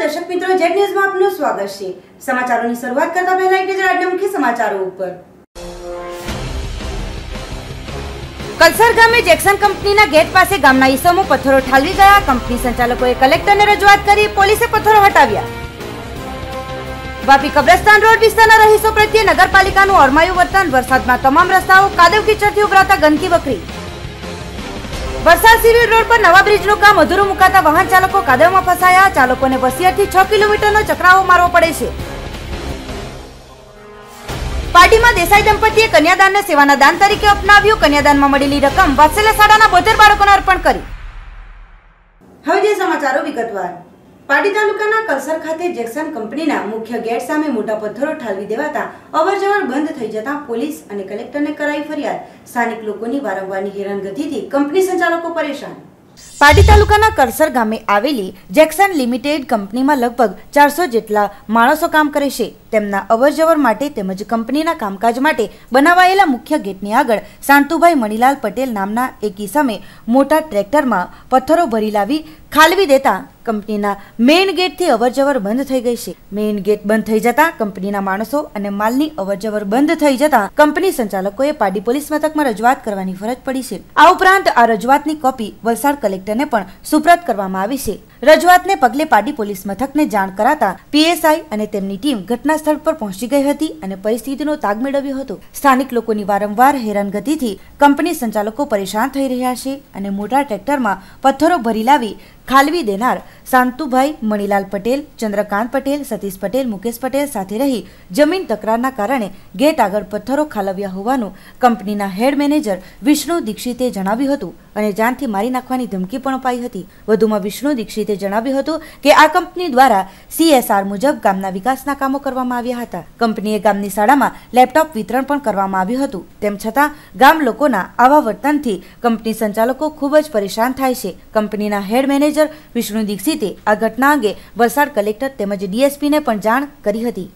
दर्शक मित्रों, Z news में आपનું સ્વાગત છે। સમાચારોની શરૂઆત કરતા પહેલા એક નજર આજના મુખ્ય સમાચારો ઉપર। કલસર ગામે જેક્સન કંપનીના ગેટ પાસે ગામના ઈસમો પથ્થરો ઠાલવી ગયા। કંપની સંચાલકોએ કલેક્ટરને રજૂઆત કરી, પોલીસે પથ્થરો હટાવ્યા। વાપી કબ્રસ્તાન રોડ વિસ્તારના રહીશો પ્રત્યે નગરપાલિકાનું અરમાયું વર્તન। વરસાદમાં તમામ રસ્તાઓ કાદવ કીચડથી ઉભરાતા ગંદકી વકરી। वरसाद सिविल रोड पर नवा ब्रिजનું કામ અધૂરું મુકાતા વાહન ચાલકો કાદવમાં ફસાયા। ચાલકોને વસિયતથી 6 કિલોમીટરનો ચક્રાવો મારવો પડે છે। પાર્ટીમાં દેસાઈ દંપતીએ કન્યાદાનને સેવાના દાન તરીકે અપનાવ્યું। કન્યાદાનમાં મળેલી રકમ વાત્સલ્ય શાળાના 72 બાળકોને અર્પણ કરી। હવે જે સમાચારો વિગતવાર। પાટી તાલુકાના કલસર ખાતે જેક્સન કંપનીના મુખ્ય ગેટ સામે મોટા પથ્થરો ઠાલવી દેવાતા અવરજવર બંધ થઈ જતા પોલીસ અને કલેક્ટરને કરાઈ ફરિયાદ। સ્થાનિક લોકોની વારંવારની હેરાનગતિથી કંપની સંચાલકો પરેશાન। પાટી તાલુકાના કરસર ગામે આવેલી જેક્સન લિમિટેડ કંપનીમાં લગભગ 400 જેટલા માણસો કામ કરે છે। તેમના અવરજવર માટે તેમજ કંપનીના કામકાજ માટે બનાવાયેલા મુખ્ય ગેટની આગળ શાંતુભાઈ મણીલાલ પટેલ નામના એક ઈસમે મોટા ટ્રેક્ટરમાં પથ્થરો ભરી લાવી ખાલવી દેતા કંપનીના મેઇન ગેટથી અવરજવર બંધ થઈ ગઈ છે। મેઇન ગેટ બંધ થઈ જતા કંપનીના માણસો અને માલની અવરજવર બંધ થઈ જતા કંપની સંચાલકોએ પાડી પોલીસ મથકમાં રજૂઆત કરવાની ફરજ પડી છે। આ ઉપરાંત આ રજૂઆતની કોપી વલસાડ કલેક્ટરને પણ સુપ્રત કરવામાં આવી છે। રજૂઆતને પગલે પાડી પોલીસ મથકને જાણ કરાતા પીએસઆઈ અને તેમની ટીમ ઘટના સ્થળ પર પહોંચી ગઈ હતી અને પરિસ્થિતિનો તાગ મેળવ્યો હતો। સ્થાનિક લોકોની વારંવાર હેરાનગતિથી કંપની સંચાલકો પરેશાન થઈ રહ્યા છે અને મોટા ટ્રેક્ટરમાં પથ્થરો ભરી લાવી ખાલવી દેનાર શાંતુભાઈ મણીલાલ પટેલ, ચંદ્રકાંત પટેલ, સતીશ પટેલ, મુકેશ પટેલ સાથે રહી જમીન તકરારના કારણે ગેટ આગળ પથ્થરો ખાલવ્યા હોવાનું કંપનીના હેડ મેનેજર વિષ્ણુ દીક્ષિતે જણાવ્યું હતું અને જાનથી મારી નાખવાની ધમકી પણ અપાઈ હતી। વધુમાં વિષ્ણુ દીક્ષિતે જણાવ્યું હતું કે આ કંપની દ્વારા CSR મુજબ ગામના વિકાસના કામો કરવામાં આવ્યા હતા। કંપનીએ ગામની શાળામાં લેપટોપ વિતરણ પણ કરવામાં આવ્યું હતું। તેમ છતાં ગામ લોકોના આવા વર્તનથી કંપની સંચાલકો ખૂબ જ પરેશાન થાય છે। કંપનીના હેડ મેનેજર વિષ્ણુ દીક્ષિતે આ ઘટના અંગે વલસાડ કલેક્ટર તેમજ DSP ने પણ જાણ કરી હતી।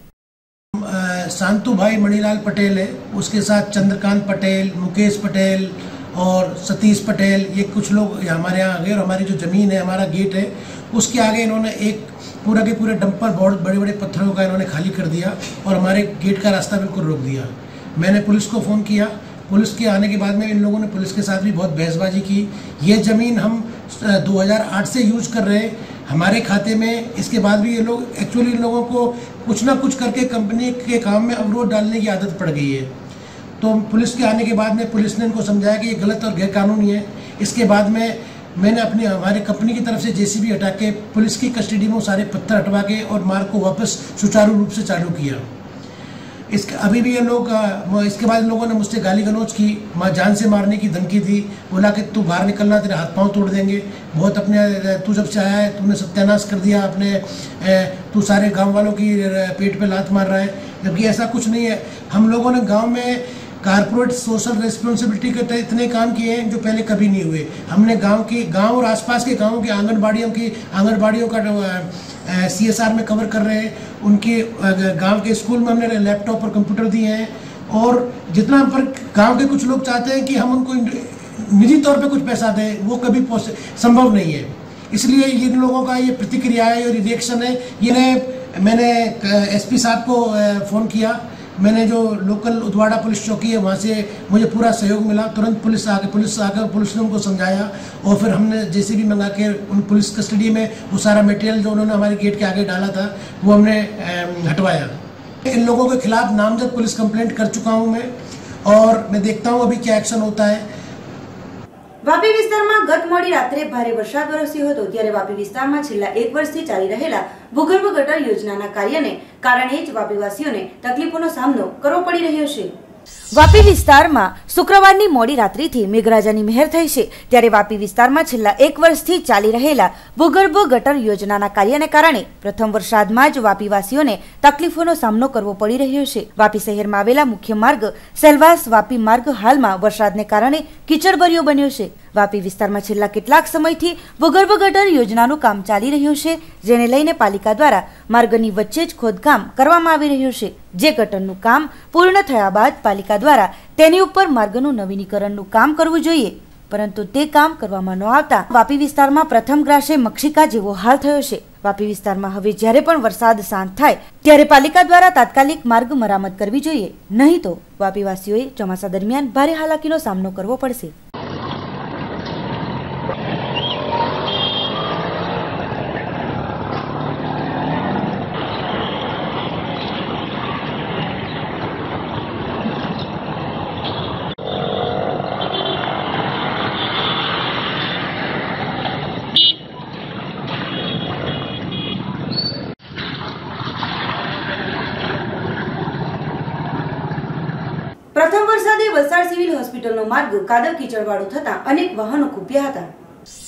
शांतुभाई मणिलाल पटेल है, उसके साथ चंद्रकांत पटेल, मुकेश पटेल और सतीश पटेल, ये कुछ लोग हमारे यहाँ आ गए और हमारी जो ज़मीन है, हमारा गेट है, उसके आगे इन्होंने एक पूरा के पूरे डंपर बहुत बड़े बड़े पत्थरों का इन्होंने खाली कर दिया और हमारे गेट का रास्ता बिल्कुल रोक दिया। मैंने पुलिस को फ़ोन किया। पुलिस के आने के बाद में इन लोगों ने पुलिस के साथ भी बहुत बहसबाजी की। ये ज़मीन हम 2008 से यूज कर रहे हैं हमारे खाते में। इसके बाद भी ये लोग एक्चुअली इन लोगों को कुछ ना कुछ करके कंपनी के काम में अवरोध डालने की आदत पड़ गई है। तो पुलिस के आने के बाद में पुलिस ने इनको समझाया कि ये गलत और गैरकानूनी है। इसके बाद में मैंने हमारे कंपनी की तरफ से JCB हटा के पुलिस की कस्टडी में सारे पत्थर हटवा के और मार्ग को वापस सुचारू रूप से चालू किया। अभी भी ये लोग इसके बाद इन लोगों ने मुझसे गाली गलौज की, जान से मारने की धमकी दी। बोला कि तू बाहर निकलना, तेरे हाथ पांव तोड़ देंगे। बहुत अपने तू जब से आया है तूने सत्यानाश कर दिया अपने, तू सारे गांव वालों की पेट पे लात मार रहा है, जबकि ऐसा कुछ नहीं है। हम लोगों ने गांव में कारपोरेट सोशल रिस्पॉन्सिबिलिटी के तहत इतने काम किए हैं जो पहले कभी नहीं हुए। हमने गांव और आसपास के गाँव की आंगनबाड़ियों का CSR में कवर कर रहे हैं। उनके गांव के स्कूल में हमने लैपटॉप और कंप्यूटर दिए हैं। और जितना पर गांव के कुछ लोग चाहते हैं कि हम उनको निजी तौर पे कुछ पैसा दें, वो कभी संभव नहीं है। इसलिए इन लोगों का ये प्रतिक्रिया है और रिएक्शन है। मैंने SP साहब को फ़ोन किया। मैंने जो लोकल उदवाड़ा पुलिस चौकी है वहाँ से मुझे पूरा सहयोग मिला। तुरंत पुलिस ने उनको समझाया और फिर हमने JCB मंगा के उन पुलिस कस्टडी में वो सारा मटेरियल जो उन्होंने हमारे गेट के आगे डाला था वो हमने हटवाया। इन लोगों के खिलाफ नामजद पुलिस कंप्लेंट कर चुका हूँ मैं और मैं देखता हूँ अभी क्या एक्शन होता है। વાપી વિસ્તારમાં ગત મોડી રાત્રે ભારે વરસાદ વરસ્યો હતો, ત્યારે વાપી વિસ્તારમાં છેલ્લા 1 વર્ષથી ચાલી રહેલા ભૂગર્ભ ગટર યોજનાના કાર્યને કારણે જ વાપીવાસીઓને તકલીફોનો સામનો કરવો પડી રહ્યો છે। વાપી વિસ્તારમાં શુક્રવારની મોડી રાત્રિથી મેઘરાજાની મહેર થઈ છે, ત્યારે વાપી વિસ્તારમાં છેલ્લા 1 વર્ષથી ચાલી રહેલા ભૂગર્ભ ગટર યોજનાના કાર્યને કારણે પ્રથમ વરસાદમાં જ વાપીવાસીઓને તકલીફોનો સામનો કરવો પડી રહ્યો છે। વાપી શહેરમાં આવેલા મુખ્ય માર્ગ સેલવાસ વાપી માર્ગ હાલમાં વરસાદને કારણે કીચડભર્યો બન્યો છે। વાપી વિસ્તારમાં છેલ્લા કેટલાક સમયથી ભૂગર્ભ ગટર યોજનાનું કામ ચાલી રહ્યું છે, જેને લઈને પાલિકા દ્વારા માર્ગની વચ્ચે જ ખોદકામ કરવામાં આવી રહ્યું છે। જે ગટરનું કામ પૂર્ણ થયા બાદ પાલિકા દ્વારા તેની ઉપર માર્ગનું નવીનીકરણનું કામ કરવું જોઈએ। પરંતુ તે કામ કરવામાં ન આવતા વાપી વિસ્તારમાં પ્રથમ ગ્રાસે મક્ષિકા જેવો હાલ થયો છે। વાપી વિસ્તારમાં હવે જ્યારે પણ વરસાદ શાંત થાય ત્યારે પાલિકા દ્વારા તાત્કાલિક માર્ગ મરામત કરવી જોઈએ, નહીં તો વાપીવાસીઓએ ચોમાસા દરમિયાન ભારે હાલાકીનો સામનો કરવો પડશે। પ્રથમ વરસાદે વલસાડ સિવિલ હોસ્પિટલનો માર્ગ કાદવ કીચડવાળો થતા અનેક વાહનો ખૂબ્યા હતા।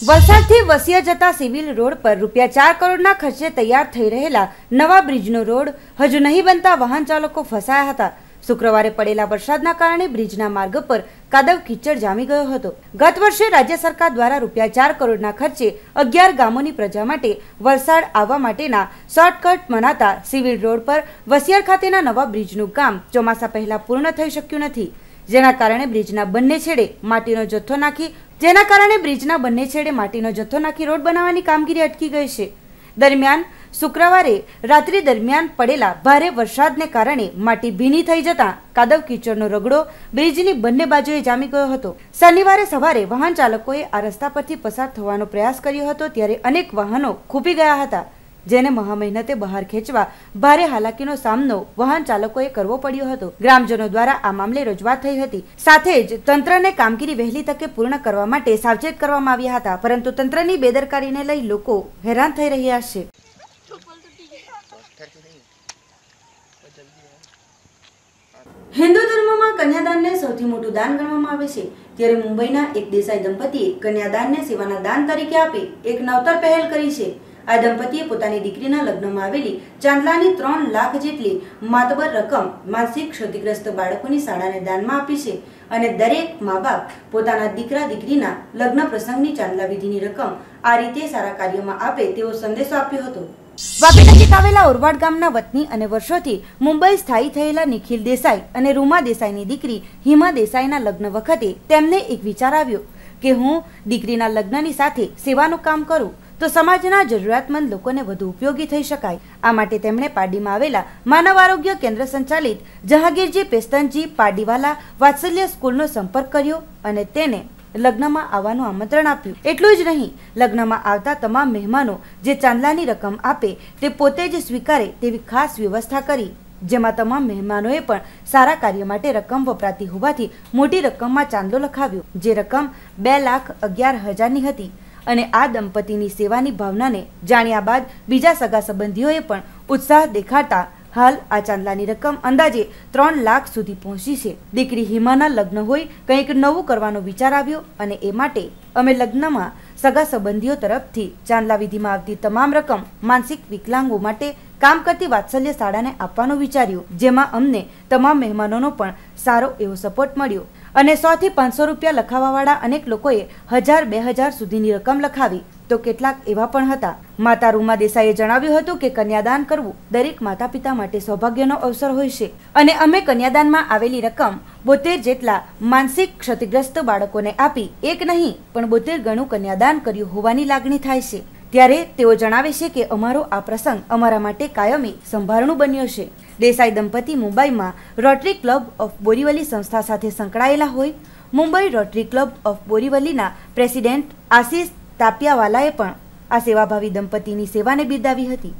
વલસાડથી વસિયા જતા સિવિલ રોડ પર ₹4 કરોડના ખર્ચે તૈયાર થઈ રહેલા નવા બ્રિજનો રોડ હજુ નહીં બનતા વાહન ચાલકો ફસાયા હતા। શુક્રવારે પડેલા વરસાદના કારણે બ્રિજના માર્ગ પર કાદવ કીચડ જામી ગયો હતો। ગત વર્ષે રાજ્ય સરકાર દ્વારા ₹4 કરોડના ખર્ચે 11 ગામોની પ્રજા માટે વલસાડ આવવા માટેના શોર્ટકટ મનાતા સિવિલ રોડ પર વસિયાર ખાતેના નવા બ્રિજનું કામ ચોમાસા પહેલા પૂર્ણ થઈ શક્યું નથી, જેના કારણે બ્રિજના બંને છેડે માટીનો જથ્થો નાખી રોડ બનાવવાની કામગીરી અટકી ગઈ છે। દરમિયાન શુક્રવારે રાત્રિ દરમિયાન પડેલા ભારે વરસાદને કારણે માટી ભીની થઈ જતા કાદવ કીચડનો રગડો બ્રિજની બંને બાજુએ જામી ગયો હતો। શનિવારે સવારે વાહન ચાલકોએ આ રસ્તા પરથી પસાર થવાનો પ્રયાસ કર્યો હતો ત્યારે અનેક વાહનો ખૂબી ગયા હતા, જેને મહા મહેનતે બહાર ખેંચવા ભારે હાલાકીનો સામનો વાહન ચાલકોએ કરવો પડ્યો હતો। ગ્રામજનો દ્વારા આ મામલે રજૂઆત થઈ હતી, સાથે જ તંત્રને કામગીરી વહેલી તકે પૂર્ણ કરવા માટે સાવચેત કરવામાં આવ્યા હતા, પરંતુ તંત્રની બેદરકારીને લઈ લોકો હેરાન થઈ રહ્યા છે। હિન્દુ ધર્મમાં કન્યાદાનને સૌથી મોટું દાન ગણવામાં આવે છે, ત્યારે મુંબઈના એક દેસાઈ દંપતીએ કન્યાદાનને સેવાના દાન તરીકે આપી એક નવતર પહેલ કરી છે। આ દંપતીએ પોતાની દીકરીના લગ્નમાં આવેલી ચાંદલાની 3 લાખ જેટલી માતબર રકમ માનસિક ક્ષતિગ્રસ્ત બાળકોની શાળાને દાનમાં આપી છે અને દરેક મા બાપ પોતાના દીકરા દીકરીના લગ્ન પ્રસંગની ચાંદલા વિધિની રકમ આ રીતે સારા કાર્યમાં આપે તેવો સંદેશો આપ્યો હતો। વાપી નજીક આવેલા ઓરવાડ ગામના વતની અને વર્ષોથી મુંબઈ સ્થાયી થયેલા નિખિલ દેસાઈ અને રૂમા દેસાઈની દીકરી હિમા દેસાઈના લગ્ન વખતે તેમને એક વિચાર આવ્યો કે હું દીકરીના લગ્નની સાથે સેવાનું કામ કરું તો સમાજના જરૂરિયાતમંદ લોકોને વધુ ઉપયોગી થઈ શકાય। આ માટે તેમણે પારડીમાં આવેલા માનવ આરોગ્ય કેન્દ્ર સંચાલિત જહાંગીરજી પેસ્તનજી પારડીવાલા વાત્સલ્ય સ્કૂલનો સંપર્ક કર્યો અને તેને લગ્નમાં આવવાનું આમંત્રણ આપ્યું। એટલું જ નહીં, લગ્નમાં આવતા તમામ મહેમાનો જે ચાંદલાની રકમ આપે તે પોતે જ સ્વીકારે તેવી ખાસ વ્યવસ્થા કરી, જેમાં તમામ મહેમાનોએ પણ સારા કાર્ય માટે રકમ વપરાતી હોવાથી મોટી રકમમાં ચાંદલો લખાવ્યો, જે રકમ 2,11,000ની હતી। અને આ દંપતીની સેવાની ભાવનાને જાણ્યા બાદ બીજા સગા સંબંધીઓએ પણ ઉત્સાહ દેખાડતા હાલ આ ચાંદલાની રકમ અંદાજે 3 લાખ સુધી પહોંચી છે। દીકરી હિમાના લગ્ન હોય કંઈક નવું કરવાનો વિચાર આવ્યો અને એ માટે અમે લગ્નમાં સગા સંબંધીઓ તરફથી ચાંદલા વિધિમાં આવતી તમામ રકમ માનસિક વિકલાંગો માટે કામ કરતી વાત્સલ્ય શાળાને આપવાનું વિચાર્યું, જેમાં અમને તમામ મહેમાનોનો પણ સારો એવો સપોર્ટ મળ્યો અને 100 થી 500 રૂપિયા લખાવવાવાળા અનેક લોકોએ 1000-2000 સુધીની રકમ લખાવી તો કેટલાક એવા પણ હતા। માતા રૂમા દેસાઈએ જણાવ્યું હતું કે કન્યાદાન કરવું દરેક માતા પિતા માટે સૌભાગ્યનો અવસર હોય છે અને અમે કન્યાદાનમાં આવેલી રકમ 72 જેટલા માનસિક ક્ષતિગ્રસ્ત બાળકોને આપી એક નહીં પણ 72 ગણું કન્યાદાન કર્યું હોવાની લાગણી થાય છે। ત્યારે તેઓ જણાવે છે કે અમારો આ પ્રસંગ અમારા માટે કાયમી સંભારણું બન્યો છે। દેસાઈ દંપતી મુંબઈમાં રોટરી ક્લબ ઓફ બોરીવલી સંસ્થા સાથે સંકળાયેલા હોય। મુંબઈ રોટરી ક્લબ ઓફ બોરીવલીના પ્રેસિડેન્ટ આશીષ તાપિયાવાલાએ પણ આ સેવાભાવી દંપતીની સેવાને બિરદાવી હતી।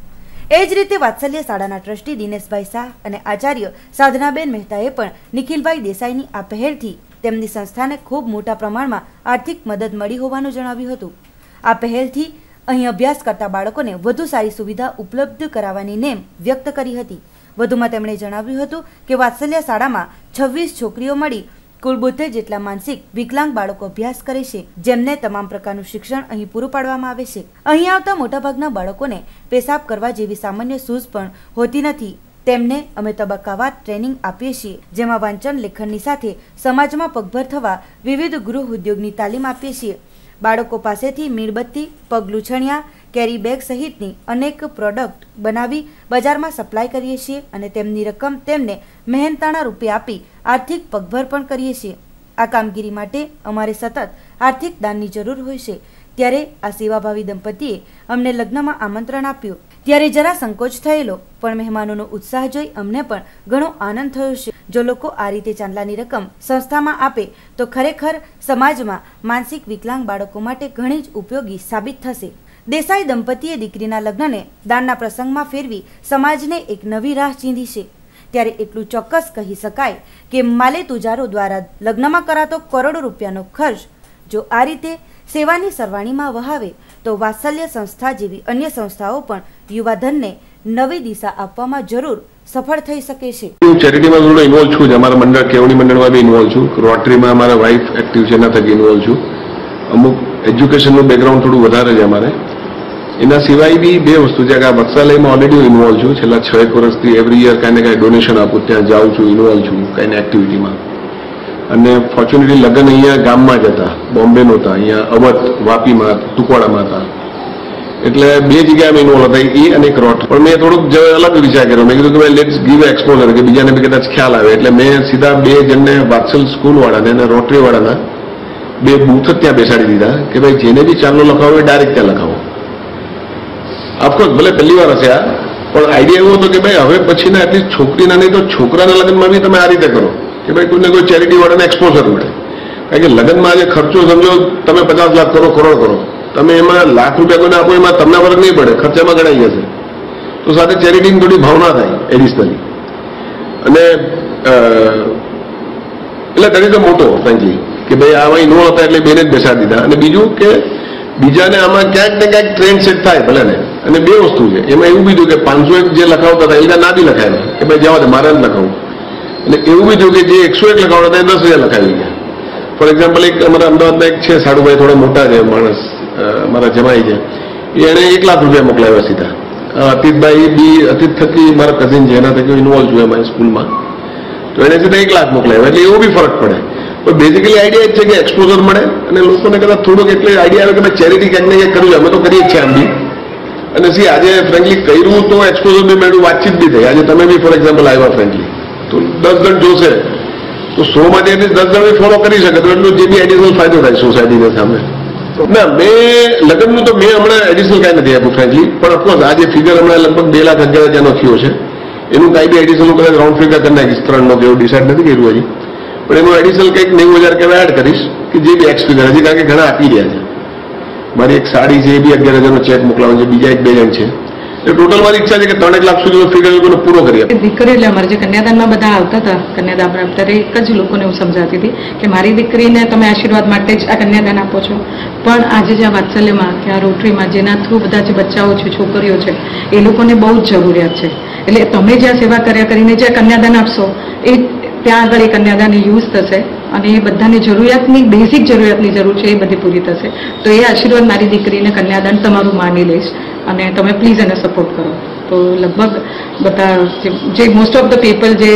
એ જ રીતે વાત્સલ્ય શાળાના ટ્રસ્ટી દિનેશભાઈ શાહ અને આચાર્ય સાધનાબેન મહેતાએ પણ નિખિલભાઈ દેસાઈની આ પહેલથી તેમની સંસ્થાને ખૂબ મોટા પ્રમાણમાં આર્થિક મદદ મળી હોવાનું જણાવ્યું હતું। આ પહેલથી અહીં અભ્યાસ કરતા બાળકોને વધુ સારી સુવિધા ઉપલબ્ધ કરાવવાની નેમ વ્યક્ત કરી હતી। વધુમાં તેમણે જણાવ્યું હતું કે વાત્સલ્ય શાળામાં 26 છોકરીઓ મળી કુલ 72 જેટલા માનસિક વિકલાંગ બાળકો અભ્યાસ કરે છે, જેમને તમામ પ્રકારનું શિક્ષણ અહીં પૂરું પાડવામાં આવે છે। અહીં આવતા મોટાભાગના બાળકોને પેશાબ કરવા જેવી સામાન્ય સૂઝ પણ હોતી નથી। તેમને અમે તબક્કાવાર ટ્રેનિંગ આપીએ છીએ, જેમાં વાંચન લેખનની સાથે સમાજમાં પગભર થવા વિવિધ ગૃહ ઉદ્યોગની તાલીમ આપીએ છીએ। બાળકો પાસેથી મીણબત્તી, પગલૂછણિયા, કેરી બેગ સહિતની અનેક પ્રોડક્ટ બનાવી બજારમાં સપ્લાય કરીએ છીએ અને તેમની રકમ તેમને મહેનતાણા રૂપે આપી આર્થિક પગભર પણ કરીએ છીએ। આ કામગીરી માટે અમારે સતત આર્થિક દાનની જરૂર હોય છે, ત્યારે આ સેવાભાવી દંપતીએ અમને લગ્નમાં આમંત્રણ આપ્યું ત્યારે જરા સંકોચ થયેલો, પણ મહેમાનોનો ઉત્સાહ જોઈ અમને પણ ઘણો આનંદ થયો છે. જો લોકો આ રીતે ચાંદલાની રકમ સંસ્થામાં આપે તો ખરેખર સમાજમાં માનસિક વિકલાંગ બાળકો માટે ઘણી જ ઉપયોગી સાબિત થશે. દેસાઈ દંપતીએ દીકરીના લગ્નને દાનના પ્રસંગમાં ફેરવી સમાજને એક નવી રાહ ચીંધી છે. ત્યારે એટલું ચોક્કસ કહી શકાય કે માલે તુજારો દ્વારા લગ્નમાં કરાતો કરોડો રૂપિયાનો ખર્ચ જો આ રીતે સેવાની સરવાણીમાં વહાવે તો વાત્સલ્ય સંસ્થા જેવી અન્ય સંસ્થાઓ પણ યુવાધનને નવી દિશા આપવામાં જરૂર સફળ થઈ શકે છે. હું ચેરિટીમાં થોડો ઇન્વોલ્વ છું, અમારા મંડળ કેવડી મંડળમાં બી ઇન્વોલ્વ છું, રોટરીમાં અમારા વાઇફ એક્ટિવ છે એના થકી ઇન્વોલ્વ છું. અમુક એજ્યુકેશનનું બેકગ્રાઉન્ડ થોડું વધારે છે અમારે. એના સિવાય બી બે વસ્તુ છે કે આ વત્સાલયમાં ઓલરેડી હું ઇન્વોલ્વ છું. છેલ્લા 6 વર્ષથી એવરી યર કાંઈ ને કાંઈ ડોનેશન આપું, ત્યાં જાઉં છું, ઇન્વોલ્વ છું કાંઈ એક્ટિવિટીમાં. અને ફોર્ચ્યુનેટલી લગ્ન અહીંયા ગામમાં જ હતા, બોમ્બે નહોતા, અહીંયા અવધ વાપીમાં ટુકવાડામાં હતા. એટલે બે જગ્યાએ અમે ઇન્વોલ્વ હતા, એ અને એક રોટ. પણ મેં થોડુંક અલગ વિચાર કર્યો. મેં કીધું કે ભાઈ લેટ્સ ગીવ એક્સપોઝર, કે બીજાને બી કદાચ ખ્યાલ આવે. એટલે મેં સીધા બે જણને વાત્સલ સ્કૂલવાળાને અને રોટરીવાળાના બે બૂથ જ ત્યાં બેસાડી દીધા કે ભાઈ જેને બી ચાંદલો લખાવો એ ડાયરેક્ટ ત્યાં લખાવો. ઓફકોર્સ ભલે પહેલી વાર હશે આ, પણ આઈડિયા એવો હતો કે ભાઈ હવે પછીના એટલીસ્ટ છોકરીના નહીં તો છોકરાના લગ્નમાં બી તમે આ રીતે કરો કે ભાઈ કોઈને કોઈ ચેરિટી વાળાને એક્સપોઝર મળે. કારણ કે લગ્નમાં આજે ખર્ચો સમજો તમે 50 લાખ કરો, કરોડ કરો, તમે એમાં લાખ રૂપિયા કોઈને આપો એમાં તમને ફરક નહીં પડે, ખર્ચામાં ગણાઈ જશે. તો સાથે ચેરિટીની થોડી ભાવના થાય એડિશનલી. અને એટલે તરીકે તો મોટો ફ્રેન્કલી કે ભાઈ આમાં ઇન્વોલ્વ હતા એટલે બેને જ બેસાડી દીધા. અને બીજું કે બીજાને આમાં ક્યાંક ને ક્યાંક ટ્રેન્ડ સેટ થાય ભલે ને. અને બે વસ્તુ છે એમાં, એવું બી થયું કે 501 જે લખાવતા હતા એ ના બી લખાયેલા કે ભાઈ જવા દે મારે જ લખાવું. અને એવું બી થયું કે જે 101 લખાવતા હતા એ 10,000 લખાવી ગયા. ફોર એક્ઝામ્પલ એક અમારા અમદાવાદના એક છે સાડુભાઈ, થોડા મોટા છે માણસ, મારા જમાઈ છે, એને 1 લાખ રૂપિયા મોકલાવ્યા સીધા. અતીતભાઈ બી અતીત થકી મારા કઝિન છે, એના થકી ઇન્વોલ્વ છું એમાં સ્કૂલમાં, તો એને સીધા 1 લાખ મોકલાવ્યા. એટલે એવો બી ફરક પડે. પણ બેઝિકલી આઈડિયા જ છે કે એક્સપોઝર મળે અને લોકોને કદાચ થોડોક એટલે આઈડિયા આવે કે ભાઈ ચેરિટી ક્યાંક ને ક્યાંક કરવું. અમે તો કરીએ જ છીએ આમ બી. અને સી આજે ફ્રેન્કલી કર્યું તો એક્સપોઝર બી મળ્યું, વાતચીત બી થઈ. આજે તમે બી ફોર એક્ઝામ્પલ આવ્યા ફ્રેન્કલી તો 10 જણ જોશે તો 100 માંથી 10 જણ ફોલો કરી શકે, તો એટલું જે બી એડિશનલ ફાયદો થાય સોસાયટીને સામે. ના મેં લગ્નનું તો મેં હમણાં એડિશનલ કાંઈ નથી આપ્યું ફ્રેન્કલી. પણ ઓફકોર્સ આ જે ફિગર હમણાં લગભગ 2,11,000 થયો છે, એનું કાંઈ બી એડિશનલ કદાચ રાઉન્ડ ફિગર કરી નાખીશ 3 નો કે એવું ડિસાઇડ નથી કર્યું હજી. પણ એનું એડિશનલ કંઈક 90,000 કે એડ કરીશ કે જે બી એક્સ ફિગર હજી, કારણ કે ઘણા આપી રહ્યા છે. મારી એક સાડી છે એ બી 11,000નો ચેક મોકલાવાનો છે, બીજા 1-2 જણ છે. ટોટલ મારી ઈચ્છા છે કે 3 લાખ સુધીનો ફિગર લોકોને પૂરો કરી આપે. દીકરી એટલે અમારે જે કન્યાદાનમાં બધા આવતા હતા કન્યાદાન પર, ત્યારે એક જ લોકોને હું સમજાતી હતી કે મારી દીકરીને તમે આશીર્વાદ માટે જ આ કન્યાદાન આપો છો, પણ આજે જે આ વાત્સલ્યમાં કે આ રોટરીમાં જેના થ્રુ બધા જે બચ્ચાઓ છે, છોકરીઓ છે, એ લોકોને બહુ જ જરૂરિયાત છે. એટલે તમે જ્યાં સેવા કર્યા કરીને જે કન્યાદાન આપશો એ ત્યાં આગળ એ કન્યાદાન યુઝ થશે અને એ બધાની જરૂરિયાતની બેઝિક જરૂરિયાતની જરૂર છે એ બધી પૂરી થશે. તો એ આશીર્વાદ મારી દીકરીને કન્યાદાન તમારું માની લઈશ અને તમે પ્લીઝ એને સપોર્ટ કરો. તો લગભગ બધા જે મોસ્ટ ઓફ ધ પીપલ જે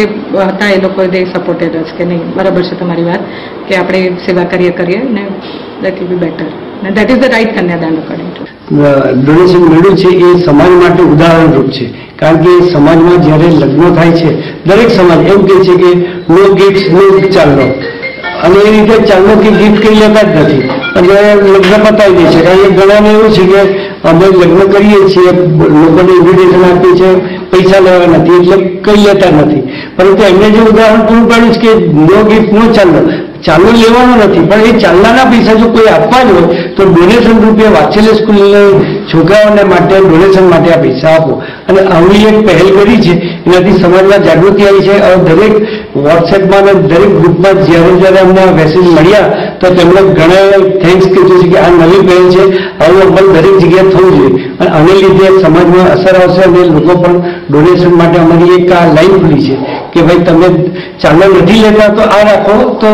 હતા એ લોકો દે સપોર્ટેડ જ કે નહીં બરાબર છે તમારી વાત કે આપણે સેવા કરીએ ને દેટ વિલ બી બેટર અને that is the right kanyadaan according to. Donation મળ્યું છે એ સમાજ માટે ઉદાહરણરૂપ છે. કારણ કે સમાજમાં જ્યારે લગ્નો થાય છે દરેક સમાજ એમ કહે છે કે નો ગિફ્ટ નો ચાંદલો, અને એ રીતે ચાંદલો કે ગિફ્ટ કંઈ લેતા જ નથી. પણ જ્યારે લગ્ન પતાવી દે છે, કારણ કે ઘણાને એવું છે કે અમે લગ્ન કરીએ છીએ, લોકોને ઇન્વિટેશન આપીએ છીએ, પૈસા લેવા નથી એટલે કંઈ લેતા નથી. પરંતુ એમને જે ઉદાહરણ પૂરું પાડ્યું છે કે નો ગિફ્ટ નો ચાંદલો, ચાંદલો લેવાનો નથી, પણ એ ચાંદલાના પૈસા જો કોઈ આપવા જ હોય તો ડોનેશન રૂપે વાત્સલ્ય સ્કૂલને છોકરાઓને માટે ડોનેશન માટે આ પૈસા આપો. અને આવી એક પહેલ કરી છે, એનાથી સમાજમાં જાગૃતિ આવી છે. દરેક વોટ્સએપમાં અને દરેક ગ્રુપમાં જ્યારે અમને આ મેસેજ મળ્યા તો તેમણે ઘણા થેન્ક્સ કીધું છે કે આ નવી પહેલ છે, આવું અમલ દરેક જગ્યાએ થવું જોઈએ. અને આને લીધે સમાજમાં અસર આવશે અને લોકો પણ ડોનેશન માટે અમારી એક આ લાઈન ખુલી છે કે ભાઈ તમે ચાંદલો નથી લેતા તો આ રાખો, તો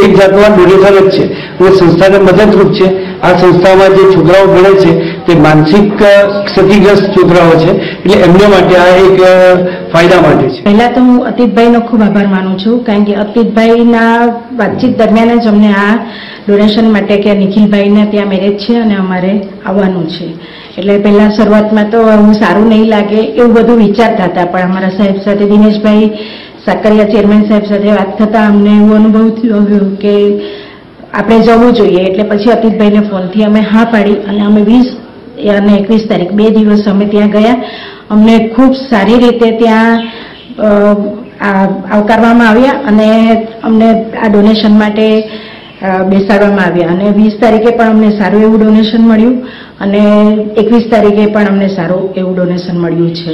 એક જાતમાં ડોનેશન જ છે અને સંસ્થાને મદદરૂપ છે. આ સંસ્થામાં જે છોકરાઓ ભણે છે તે માનસિક ક્ષતિગ્રસ્ત છોકરાઓ છે, એટલે એમને માટે આ એક ફાયદા માટે છે. પહેલા તો હું અતિતભાઈનો ખૂબ આભાર માનું છું, કારણ કે અતિતભાઈના વાતચીત દરમિયાન જ અમને આ ડોનેશન માટે કે નિખિલભાઈને ત્યાં મેરેજ છે અને અમારે આવવાનું છે. એટલે પહેલા શરૂઆતમાં તો હું સારું નહીં લાગે એવું બધું વિચારતા હતા, પણ અમારા સાહેબ સાથે દિનેશભાઈ સાકરિયા ચેરમેન સાહેબ સાથે વાત થતાં અમને એવું અનુભવ થયો કે આપણે જવું જોઈએ. એટલે પછી અતિતભાઈને ફોનથી અમે હા પાડી અને અમે 20 અને 21 તારીખ 2 દિવસ અમે ત્યાં ગયા. અમને ખૂબ સારી રીતે ત્યાં આવકારવામાં આવ્યા અને અમને આ ડોનેશન માટે બેસાડવામાં આવ્યા. અને 20 તારીખે પણ અમને સારું એવું ડોનેશન મળ્યું અને 21 તારીખે પણ અમને સારું એવું ડોનેશન મળ્યું છે.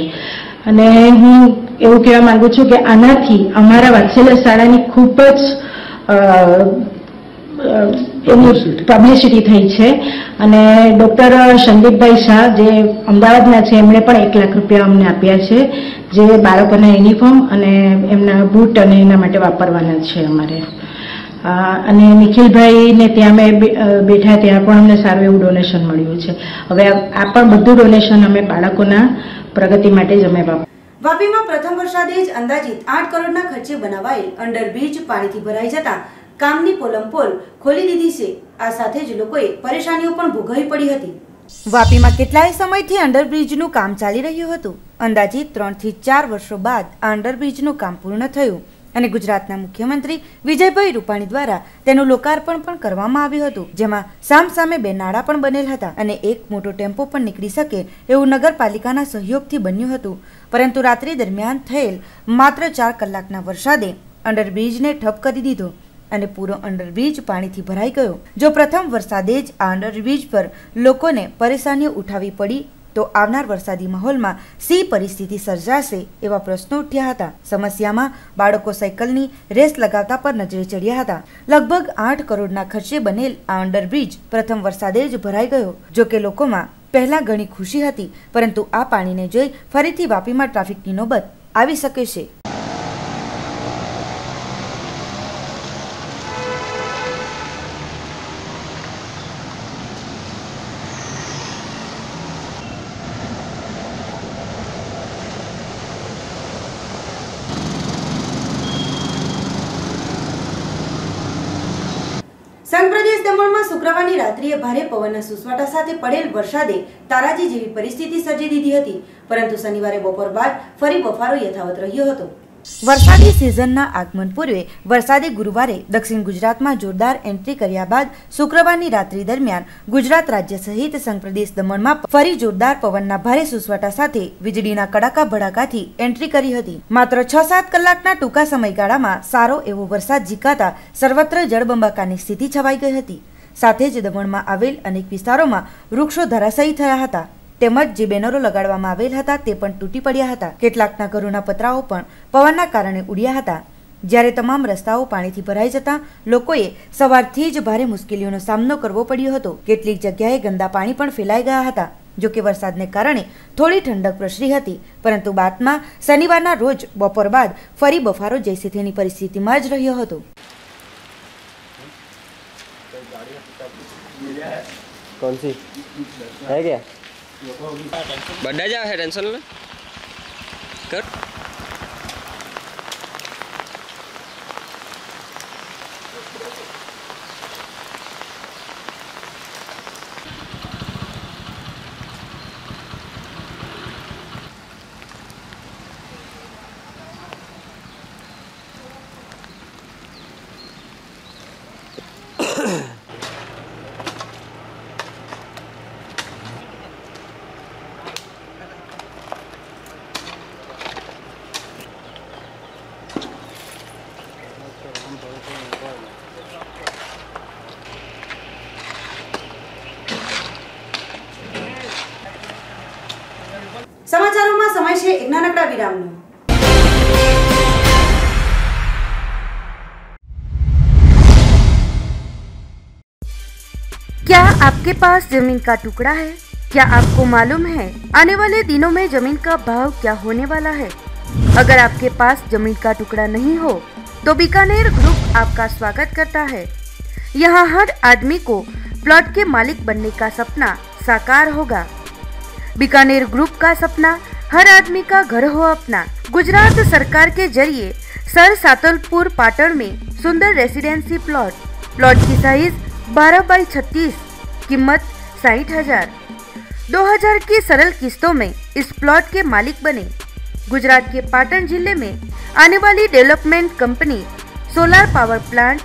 અને હું એવું કહેવા માંગુ છું કે આનાથી અમારા વાત્સલ્ય શાળાની ખૂબ જ એની પબ્લિસિટી થઈ છે. અને ડૉક્ટર સંદીપભાઈ શાહ જે અમદાવાદના છે એમણે પણ 1 લાખ રૂપિયા અમને આપ્યા છે, જે બાળકોના યુનિફોર્મ અને એમના બૂટ અને એના માટે વાપરવાના છે અમારે. અને નિખિલભાઈને ત્યાં મેં બેઠા ત્યાં પણ અમને સારું એવું ડોનેશન મળ્યું છે. હવે આ પણ બધું ડોનેશન અમે બાળકોના પ્રગતિ માટે જ અમે વાપીમાં પ્રથમ વરસાદે જ અંદાજિત 8 કરોડના ખર્ચે બનાવાયેલ અંડરબ્રિજ પાણીથી ભરાઈ જતા કામની પોલમપોલ ખોલી દીધી છે. આ સાથે જ લોકોએ પરેશાનીઓ પણ ભોગવવી પડી હતી. વાપીમાં કેટલાય સમયથી અંડરબ્રિજનું કામ ચાલી રહ્યું હતું. અંદાજિત 3 થી 4 વર્ષો બાદ આ અંડરબ્રિજનું કામ પૂર્ણ થયું અને ગુજરાતના મુખ્યમંત્રી વિજયભાઈ રૂપાણી દ્વારા તેનું લોકાર્પણ પણ કરવામાં આવ્યું હતું, જેમાં સામસામે 2 નાળા પણ બનેલ હતા અને એક મોટો ટેમ્પો પણ નીકળી શકે એવું નગરપાલિકાના સહયોગથી બન્યું હતું. પરંતુ રાત્રિ દરમિયાન થયેલ માત્ર 4 કલાકના વરસાદે અંડરબ્રિજને ઠપ કરી દીધો અને પૂરો અંડરબ્રિજ પાણીથી ભરાઈ ગયો. જો પ્રથમ વરસાદે જ આ અંડરબ્રિજ પર લોકોને પરેશાનીઓ ઉઠાવવી પડી તો આવનાર વરસાદી માહોલમાં સી પરિસ્થિતિ સર્જાશે એવા પ્રશ્નો ઉઠ્યા હતા. સમસ્યામાં બાળકો સાયકલની રેસ લગાવતા પર નજરે ચડ્યા હતા. લગભગ 8 કરોડના ખર્ચે બનેલ આ અંડરબ્રિજ પ્રથમ વરસાદે જ ભરાઈ ગયો. જો કે લોકોમાં પહેલા ઘણી ખુશી હતી, પરંતુ આ પાણીને જોઈ ફરીથી વાપીમાં ટ્રાફિકની નોબત આવી શકે છે. સંઘ પ્રદેશ દમણમાં શુક્રવારની રાત્રિએ ભારે પવનના સુસવાટા સાથે પડેલ વરસાદે તારાજી જેવી પરિસ્થિતિ સર્જી દીધી હતી, પરંતુ શનિવારે બપોર બાદ ફરી બફારો યથાવત રહ્યો હતો. વરસાદી સિઝનના આગમન પૂર્વે વરસાદે ગુરુવારે દક્ષિણ ગુજરાતમાં જોરદાર એન્ટ્રી કર્યા બાદ શુક્રવારની રાત્રિ દરમિયાન ગુજરાત રાજ્ય સહિત સંઘ પ્રદેશ દમણમાં ફરી જોરદાર પવનના ભારે સુસવાટા સાથે વીજળીના કડાકા ભડાકાથી એન્ટ્રી કરી હતી. માત્ર 6-7 કલાકના ટૂંકા સમયગાળામાં સારો એવો વરસાદ ઝીંકાતા સર્વત્ર જળબંબાકારની સ્થિતિ છવાઈ ગઈ હતી. સાથે જ દમણમાં આવેલ અનેક વિસ્તારોમાં વૃક્ષો ધરાશાયી થયા હતા, તેમજ જે બેનરો લગાડવામાં આવેલ હતા તે પણ તૂટી પડ્યા હતા. કેટલાકના ઘરોના પતરાઓ પણ પવનના કારણે ઉડ્યા હતા. જ્યારે તમામ રસ્તાઓ પાણીથી ભરાઈ જતા લોકોએ સવારથી જ ભારે મુશ્કેલીઓનો સામનો કરવો પડ્યો હતો. કેટલીક જગ્યાએ ગંદા પાણી પણ ફેલાઈ ગયા હતા. જો કે વરસાદને કારણે થોડી ઠંડક પ્રસરી હતી, પરંતુ બાદમાં શનિવારના રોજ બપોર બાદ ફરી બફારો જૈસે તેની પરિસ્થિતિમાં જ રહ્યો હતો. कौन सी है क्या बढ़ा जा है टेंशन ले कर સમાચારોમાં સમય છે એક નાનકડા વિરામનો. क्या आपके पास जमीन का टुकड़ा है? क्या आपको मालूम है आने वाले दिनों में जमीन का भाव क्या होने वाला है? अगर आपके पास जमीन का टुकड़ा नहीं हो तो बीकानेर ग्रुप आपका स्वागत करता है. यहाँ हर आदमी को प्लॉट के मालिक बनने का सपना साकार होगा. बीकानेर ग्रुप का सपना हर आदमी का घर हो अपना. गुजरात सरकार के जरिए सर सातलपुर पाटण में सुंदर रेसिडेंसी प्लॉट की साइज 12x36, कीमत 60,000, 2,000 की सरल किस्तों में इस प्लॉट के मालिक बने। गुजरात के पाटण जिले में आने वाली development company solar power plant,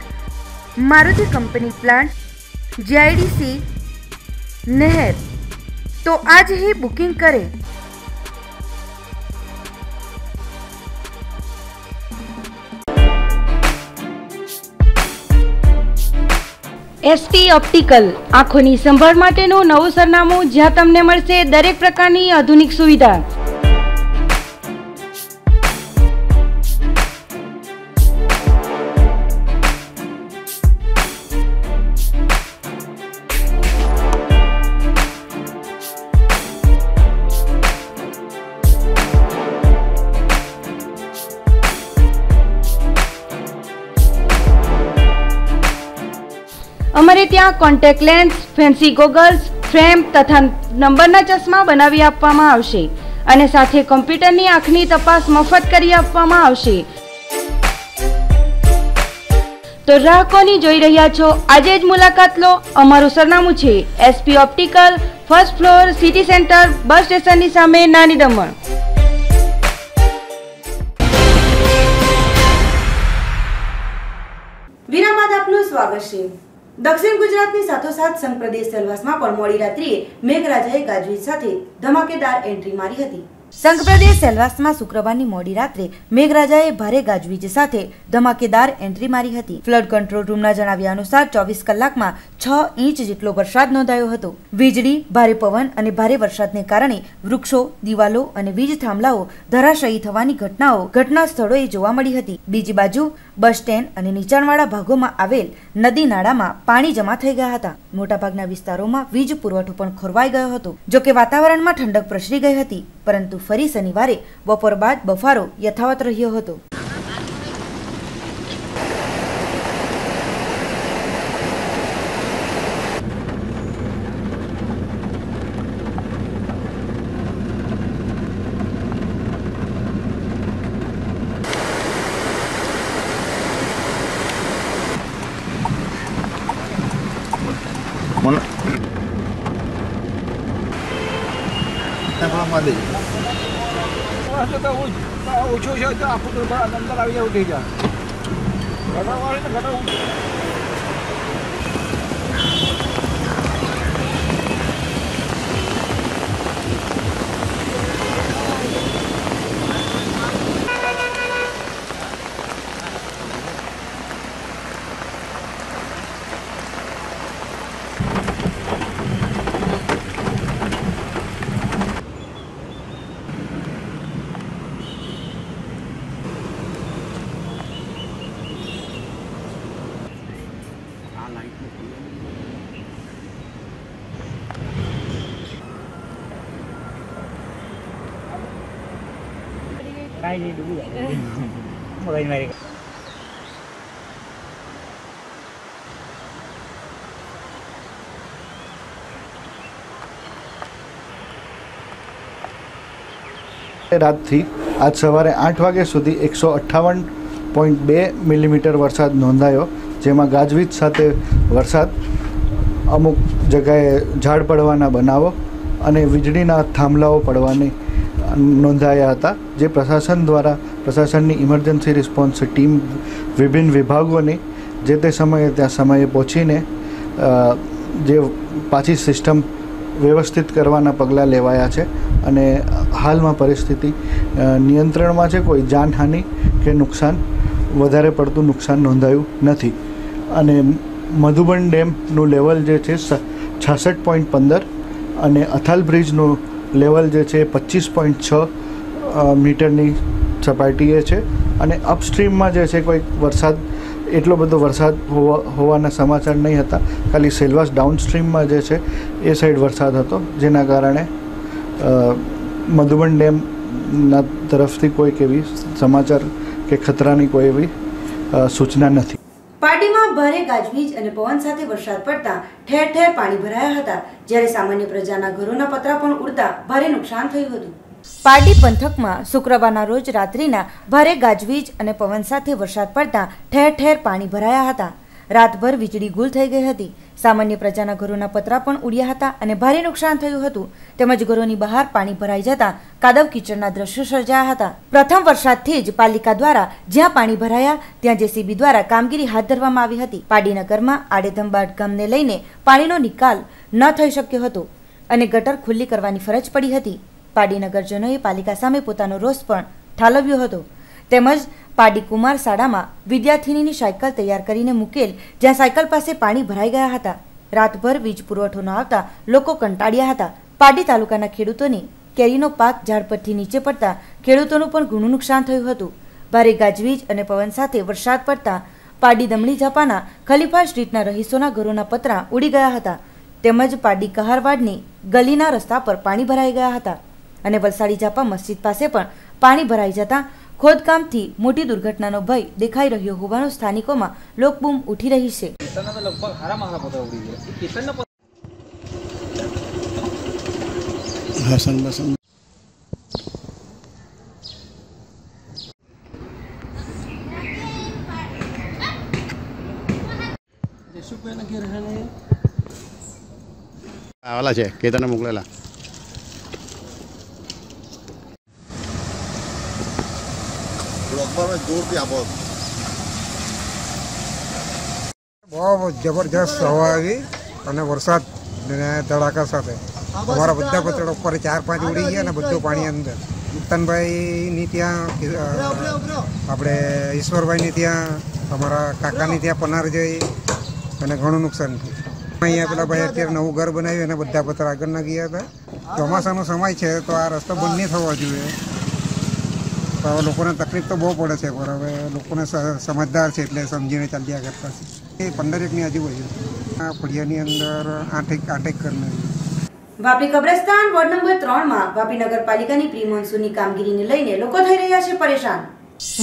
Maruti company plant, GIDC, नहर, तो आज ही बुकिंग करें। SP ઓપ્ટિકલ આંખોની સંભાળ માટેનું નવું સરનામું, જ્યાં તમને મળશે દરેક પ્રકારની આધુનિક સુવિધા। અમારે ત્યાં contact lens, fancy goggles, frame તથા નંબરના ચશ્મા બનાવી આપવામાં આવશે અને સાથે કમ્પ્યુટરની આંખની તપાસ મફત કરી આપવામાં આવશે। તો રાહ કોની જોઈ રહ્યા છો? આજે જ મુલાકાત લો। અમારું સરનામું છે SP optical, first floor, city centre, bus સ્ટેશનની સામે, નાની દમણ। વિરામ બાદ આપનું સ્વાગત છે। દક્ષિણ ગુજરાતની સાથોસાથ સંઘ પ્રદેશ સેલવાસમાં પણ મોડી રાત્રિએ મેઘરાજાએ ગાજવીજ સાથે ધમાકેદાર એન્ટ્રી મારી હતી। સંઘ પ્રદેશ સેલવાસમાં શુક્રવારની મોડી રાત્રે મેઘરાજાએ ભારે ગાજવીજ સાથે ધમાકેદાર એન્ટ્રી મારી હતી। ફ્લડ કંટ્રોલ રૂમના જણાવ્યા અનુસાર 24 કલાકમાં 6 ઇંચ જેટલો વરસાદ નોંધાયો હતો। વીજળી, ભારે પવન અને ભારે વરસાદને કારણે વૃક્ષો, દિવાલો અને વીજ થાંભલાઓ ધરાશાયી થવાની ઘટનાઓ ઘટના સ્થળોએ જોવા મળી હતી। બીજી બાજુ બસ સ્ટેન્ડ અને નીચાણવાળા ભાગોમાં આવેલ નદી નાળામાં પાણી જમા થઈ ગયા હતા। મોટાભાગના વિસ્તારોમાં વીજ પુરવઠો પણ ખોરવાઈ ગયો હતો। જોકે વાતાવરણમાં ઠંડક પ્રસરી ગઈ હતી, પરંતુ ફરી શનિવારે બપોર બાદ બફારો યથાવત રહ્યો હતો। ઓછો છે તો આખું તો અંદર આવી જાય ઉઠી જાય ઘટાડવાળી ને ઘટાડવું। રાતથી આજ સવારે 8 વાગ્યા સુધી 158.2 મિલીમીટર વરસાદ નોંધાયો, જેમાં ગાજવીજ સાથે વરસાદ, અમુક જગ્યાએ ઝાડ પડવાના બનાવો અને વીજળીના થાંભલાઓ પડવાની નોંધાયા હતા। જે પ્રશાસન દ્વારા પ્રશાસનની ઇમરજન્સી રિસ્પોન્સ ટીમ વિભિન્ન વિભાગોની જે તે સમયે પહોંચીને જે પાછી સિસ્ટમ વ્યવસ્થિત કરવાના પગલાં લેવાયા છે અને હાલમાં પરિસ્થિતિ નિયંત્રણમાં છે। કોઈ જાનહાનિ કે નુકસાન, વધારે પડતું નુકસાન નોંધાયું નથી અને મધુબન ડેમનું લેવલ જે છે 66.15 અને અથાલ બ્રિજનું લેવલ જે છે 25.6 મીટરની સપાટીએ છે અને અપસ્ટ્રીમમાં જે છે કોઈ વરસાદ, એટલો બધો વરસાદ હોવાના સમાચાર નહીં હતા। ખાલી સેલવાસ ડાઉનસ્ટ્રીમમાં જે છે એ સાઈડ વરસાદ હતો, જેના કારણે મધુબન ડેમના તરફથી કોઈ એવી સમાચાર કે ખતરાની કોઈ એવી સૂચના નથી। પાર્ટીમાં ભારે ગાજવીજ અને પવન સાથે વરસાદ પડતા ઠેર ઠેર પાણી ભરાયા હતા, જ્યારે સામાન્ય પ્રજાના ઘરોના પતરા પણ ઉડતા ભારે નુકસાન થયું હતું। પારડી પંથકમાં શુક્રવારના રોજ રાત્રિના ભારે ગાજવીજ અને પવન સાથે વરસાદ પડતા ઠેર ઠેર પાણી ભરાયા હતા. રાતભર વીજળી ગુલ થઈ ગઈ હતી. સામાન્ય પ્રજાના ઘરોના પતરા પણ ઉડ્યા હતા અને ભારે નુકસાન થયું હતું. તેમજ ઘરોની બહાર પાણી ભરાઈ જતા કાદવ કીચડના દ્રશ્યો સર્જાયા હતા. પ્રથમ વરસાદથી જ પાલિકા દ્વારા જ્યાં પાણી ભરાયા ત્યાં જેસીબી દ્વારા કામગીરી હાથ ધરવામાં આવી હતી. પારડીનગરમાં આડેધંબાટ ગામને લઈને પાણીનો નિકાલ ન થઈ શક્યો હતો અને ગટર ખુલ્લી કરવાની ફરજ પડી હતી. પારડીનગરજનોએ પાલિકા સામે પોતાનો રોષ પણ ઠાલવ્યો હતો. તેમજ પારડી કુમાર શાળામાં વિદ્યાર્થીનીની સાયકલ તૈયાર કરીને મૂકેલ જ્યાં સાયકલ પાસે પાણી ભરાઈ ગયા હતા. રાતભર વીજ પુરવઠો ન આવતા લોકો કંટાળ્યા હતા. પારડી તાલુકાના ખેડૂતોની કેરીનો પાક ઝાડ પરથી નીચે પડતા ખેડૂતોનું પણ ઘણું નુકસાન થયું હતું. ભારે ગાજવીજ અને પવન સાથે વરસાદ પડતા પારડી દમણી ઝાપાના ખલીફા સ્ટ્રીટના રહીશોના ઘરોના પતરા ઉડી ગયા હતા. તેમજ પારડી કહારવાડની ગલીના રસ્તા પર પાણી ભરાઈ ગયા હતા અને વલસાડી ઝાપા મસ્જિદ પાસે પણ પાણી ભરાઈ જતા ખોદકામથી મોટી દુર્ઘટનાનો ભય દેખાઈ રહ્યો હોવાનું સ્થાનિકોમાં લોકબૂમ ઉઠી રહી છે. આવેલા છે કેતને મોકલેલા. બહુ જબરજસ્ત હવા આવી અને વરસાદ ધડાકા સાથે અમારા બધા પતરા ઉપર 4-5 ઉડી ગયા અને બધું પાણી અંદર. ઉત્તનભાઈની ત્યાં આપણે ઈશ્વરભાઈની ત્યાં અમારા કાકાની ત્યાં પનાર જઈ અને ઘણું નુકસાન થયું. અહીંયા પેલા ભાઈ અત્યારે નવું ઘર બનાવ્યું અને બધા પતરા આગળના ગયા હતા. ચોમાસાનો સમય છે તો આ રસ્તો બંધ નહીં થવો જોઈએ. તો લોકોને તકલીફ તો બહુ પડે છે પણ હવે લોકોને સમજદાર છે એટલે સમજીને ચાલ્યા કરતા છે. 15-1ની આજુબાજુ આ ફળિયાની અંદર 8 ઘરના. વાપી કબ્રસ્તાન વોર્ડ નંબર 3માં વાપી નગરપાલિકાની પ્રી મોન્સૂનની કામગીરીને લઈને લોકો થઈ રહ્યા છે પરેશાન.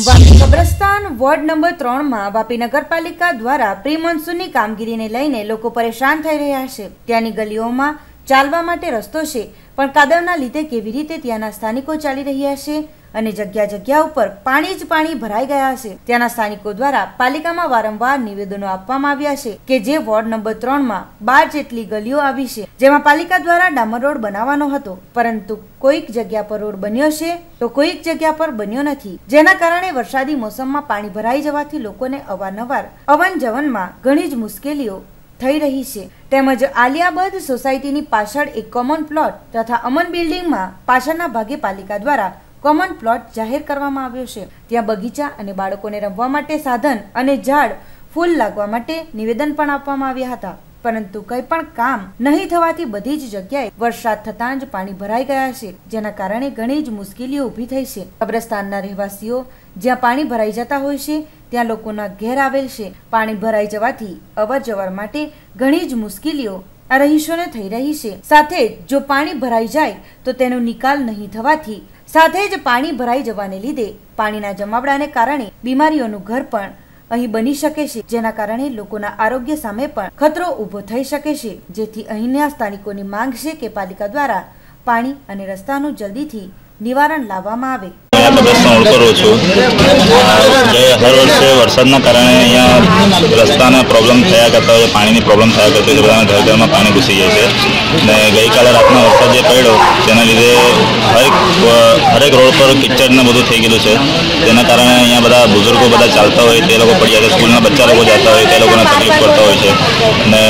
વાપી કબ્રસ્તાન વોર્ડ નંબર 3માં વાપી નગરપાલિકા દ્વારા પ્રી મોન્સૂનની કામગીરીને લઈને લોકો પરેશાન થઈ રહ્યા છે. ત્યાંની ગલીઓમાં ચાલવા માટે રસ્તો છે પણ કાદવના લીધે કેવી રીતે ત્યાંના સ્થાનિકો ચાલી રહ્યા છે અને જગ્યા ઉપર પાણી જ પાણી ભરાઈ ગયા છે. ત્યાંના સ્થાનિકો દ્વારા પાલિકામાં વારંવાર નિવેદનો આપવામાં આવ્યા છે કે જે વોર્ડ નંબર 3માં 12 જેટલી ગલીઓ આવી છે જેમાં પાલિકા દ્વારા ડામર રોડ બનાવવાનો હતો, પરંતુ કોઈક જગ્યા પર રોડ બન્યો છે તો કોઈક જગ્યા પર બન્યો નથી, જેના કારણે વરસાદી મોસમમાં પાણી ભરાઈ જવાથી લોકોને અવારનવાર અવન જવનમાં ઘણી જ મુશ્કેલીઓ થઈ રહી છે. તેમજ આલિયાબદ સોસાયટીની પાછળ એક કોમન પ્લોટ તથા અમન બિલ્ડિંગમાં પાછળના ભાગે પાલિકા દ્વારા કોમન પ્લોટ જાહેર કરવામાં આવ્યો છે. ત્યાં બગીચા અને બાળકોને રમવા માટે સાધન અને ઝાડ ફૂલ લાગવા માટે નિવેદન પણ આપવામાં આવ્યા હતા, પરંતુ કંઈ પણ કામ નહીં થવાથી બધી જ જગ્યાએ વરસાદ થતાં જ પાણી ભરાઈ ગયા છે, જેના કારણે ઘણી જ મુશ્કેલીઓ ઊભી થઈ છે. કબ્રસ્તાનના રહેવાસીઓ જ્યાં પાણી ભરાઈ જતા હોય છે ત્યાં લોકોના ઘેર આવેલ છે. પાણી ભરાઈ જવાથી અવર જવર માટે ઘણી જ મુશ્કેલીઓ આ રહીશોને થઈ રહી છે. સાથે જો પાણી ભરાઈ જાય તો તેનો નિકાલ નહીં થવાથી સાથે જ પાણી ભરાઈ જવાને લીધે પાણીના જમાવડાને કારણે બીમારીઓનું ઘર પણ અહીં બની શકે છે, જેના કારણે લોકોના આરોગ્ય સામે પણ ખતરો ઊભો થઈ શકે છે. જેથી અહીંના સ્થાનિકોની માંગ છે કે પાલિકા દ્વારા પાણી અને રસ્તાનું જલ્દીથી નિવારણ લાવવામાં આવે. કરું છું. હર વર્ષે વરસાદના કારણે અહીંયા રસ્તાના પ્રોબ્લેમ થયા કરતા હોય, પાણીની પ્રોબ્લેમ થયા કરતી હોય, બધાના ઘર ઘરમાં પાણી ઘૂસી જાય છે. ને ગઈકાલે રાતનો વરસાદ જે પડ્યો તેના લીધે હરેક રોડ પર કિચડ ને બધું થઈ ગયેલું છે. તેના કારણે અહીંયા બધા બુઝુર્ગો બધા ચાલતા હોય તે લોકો પડી જાય છે, સ્કૂલના બચ્ચા લોકો જતા હોય તે લોકોને તકલીફ પડતા હોય છે. અને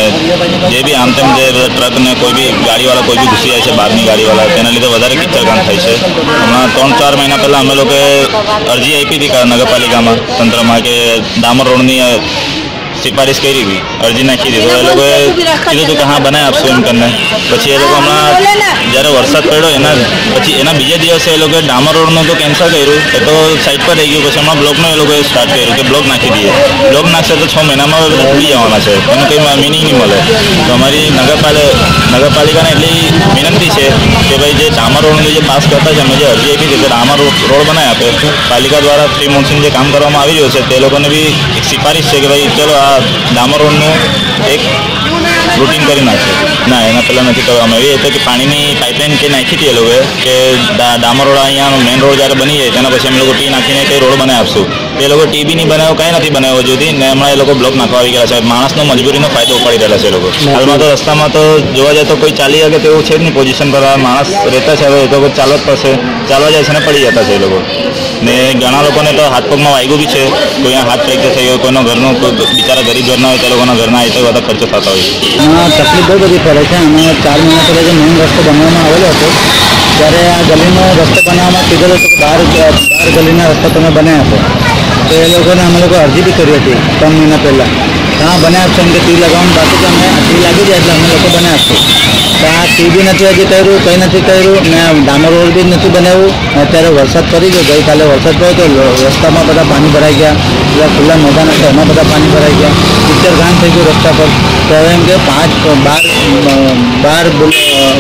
જે બી આમ તેમ જે ટ્રક ને કોઈ બી ગાડીવાળા કોઈ બી ઘૂસી જાય છે, બહારની ગાડીવાળા, તેના લીધે વધારે કિચડ કામ થાય છે. હમણાં 3-4 મહિના પહેલાં અમે લોકો અરજી આપી હતી નગરપાલિકામાં તંત્રમાં કે ડામર રોડની સિફારિશ કરી હતી, અરજી નાખી હતી. તો એ લોકોએ કીધું હતું કે હા બનાવી આપશું એમ કરીને. પછી એ લોકો હમણાં જ્યારે વરસાદ પડ્યો એના બીજા દિવસે એ લોકોએ ડામર રોડનું તો કેન્સલ કર્યું, એ તો સાઈડ પર રહી ગયું. પછી હમણાં બ્લોકનું એ લોકોએ સ્ટાર્ટ કર્યું કે બ્લોક નાખી દઈએ. બ્લોક નાખશે તો 6 મહિનામાં ડૂબી જવાના છે, એનું કંઈ મિનિંગ નહીં મળે. તો અમારી નગરપાલિકાને એટલી વિનંતી છે કે ભાઈ જે ડામર રોડનું જે પાસ કરતા છે અમે જે અરજી આપી હતી કે ડામર રોડ બનાવી આપે. પાલિકા દ્વારા પ્રી મોન્સૂન જે કામ કરવામાં આવી રહ્યું છે તે લોકોને બી એક સિફારિશ છે કે ભાઈ ચલો આ ડામર રોડનું એક રૂટીન કરી નાખશે. ના, એના પહેલાં નથી કરવામાં આવી. એ તો કે પાણીની પાઇપલાઇન કે નાખી હતી એ લોકોએ કે ડામર રોડ અહીંયા મેઇન રોડ જ્યારે બની જાય તેના પછી અમે લોકો ટી નાખીને કંઈ રોડ બનાવી આપશું. એ લોકો ટી બી નહીં બનાવ્યો, કંઈ નથી બનાવ્યો હજુથી, ને હમણાં એ લોકો બ્લોક નાખવા આવી ગયા છે. માણસનો મજબૂરીનો ફાયદો ઉપાડી રહેલા છે એ લોકો. હાલમાં તો રસ્તામાં તો જોવા જાય તો કોઈ ચાલી શકે તેવું છે જ નહીં પોઝિશન પર. માણસ રહેતા છે, હવે એ તો ચાલવા જ પડશે, ચાલવા જાય છે ને પડી જતા છે એ લોકો. ને ઘણા લોકોને તો હાથ પગમાં વાગ્યું બી છે, કોઈ હાથ ફ્રેક્ચર થઈ ગયો, કોઈનો ઘરનો બિચારા ગરીબ ઘરના હોય તે લોકોના ઘરના એ તો બધા ખર્ચો થતા હોય. એમાં તકલીફ બહુ બધી પડે છે. અમે 4 મહિના પહેલાં જે મેઇન રસ્તો બનાવવામાં આવેલો હતો ત્યારે આ ગલીનો રસ્તો બનાવવામાં કીધેલું હતું કે 12 ગલીના રસ્તા તમે બનાવી આપો. તો એ લોકોને અમે લોકો અરજી બી કરી હતી 3 મહિના પહેલાં. હા, બનાવી આપશો એમ કે ટી લગાવવાનું બાકી તો અમે ટી લાગી જાય એટલે અમે લોકો બનાવી આપશું. તો આ ટી બી નથી હજી કર્યું, કંઈ નથી કર્યું, ને ડામર રોડ બી નથી બનાવ્યું. અત્યારે વરસાદ પડી ગયો, ગઈકાલે વરસાદ પડ્યો તો રસ્તામાં બધા પાણી ભરાઈ ગયા, બધા ખુલ્લા મેદાન હતા એમાં બધા પાણી ભરાઈ ગયા, પિક્ચર ગામ થઈ ગયું રસ્તા પર. તો હવે એમ કે 12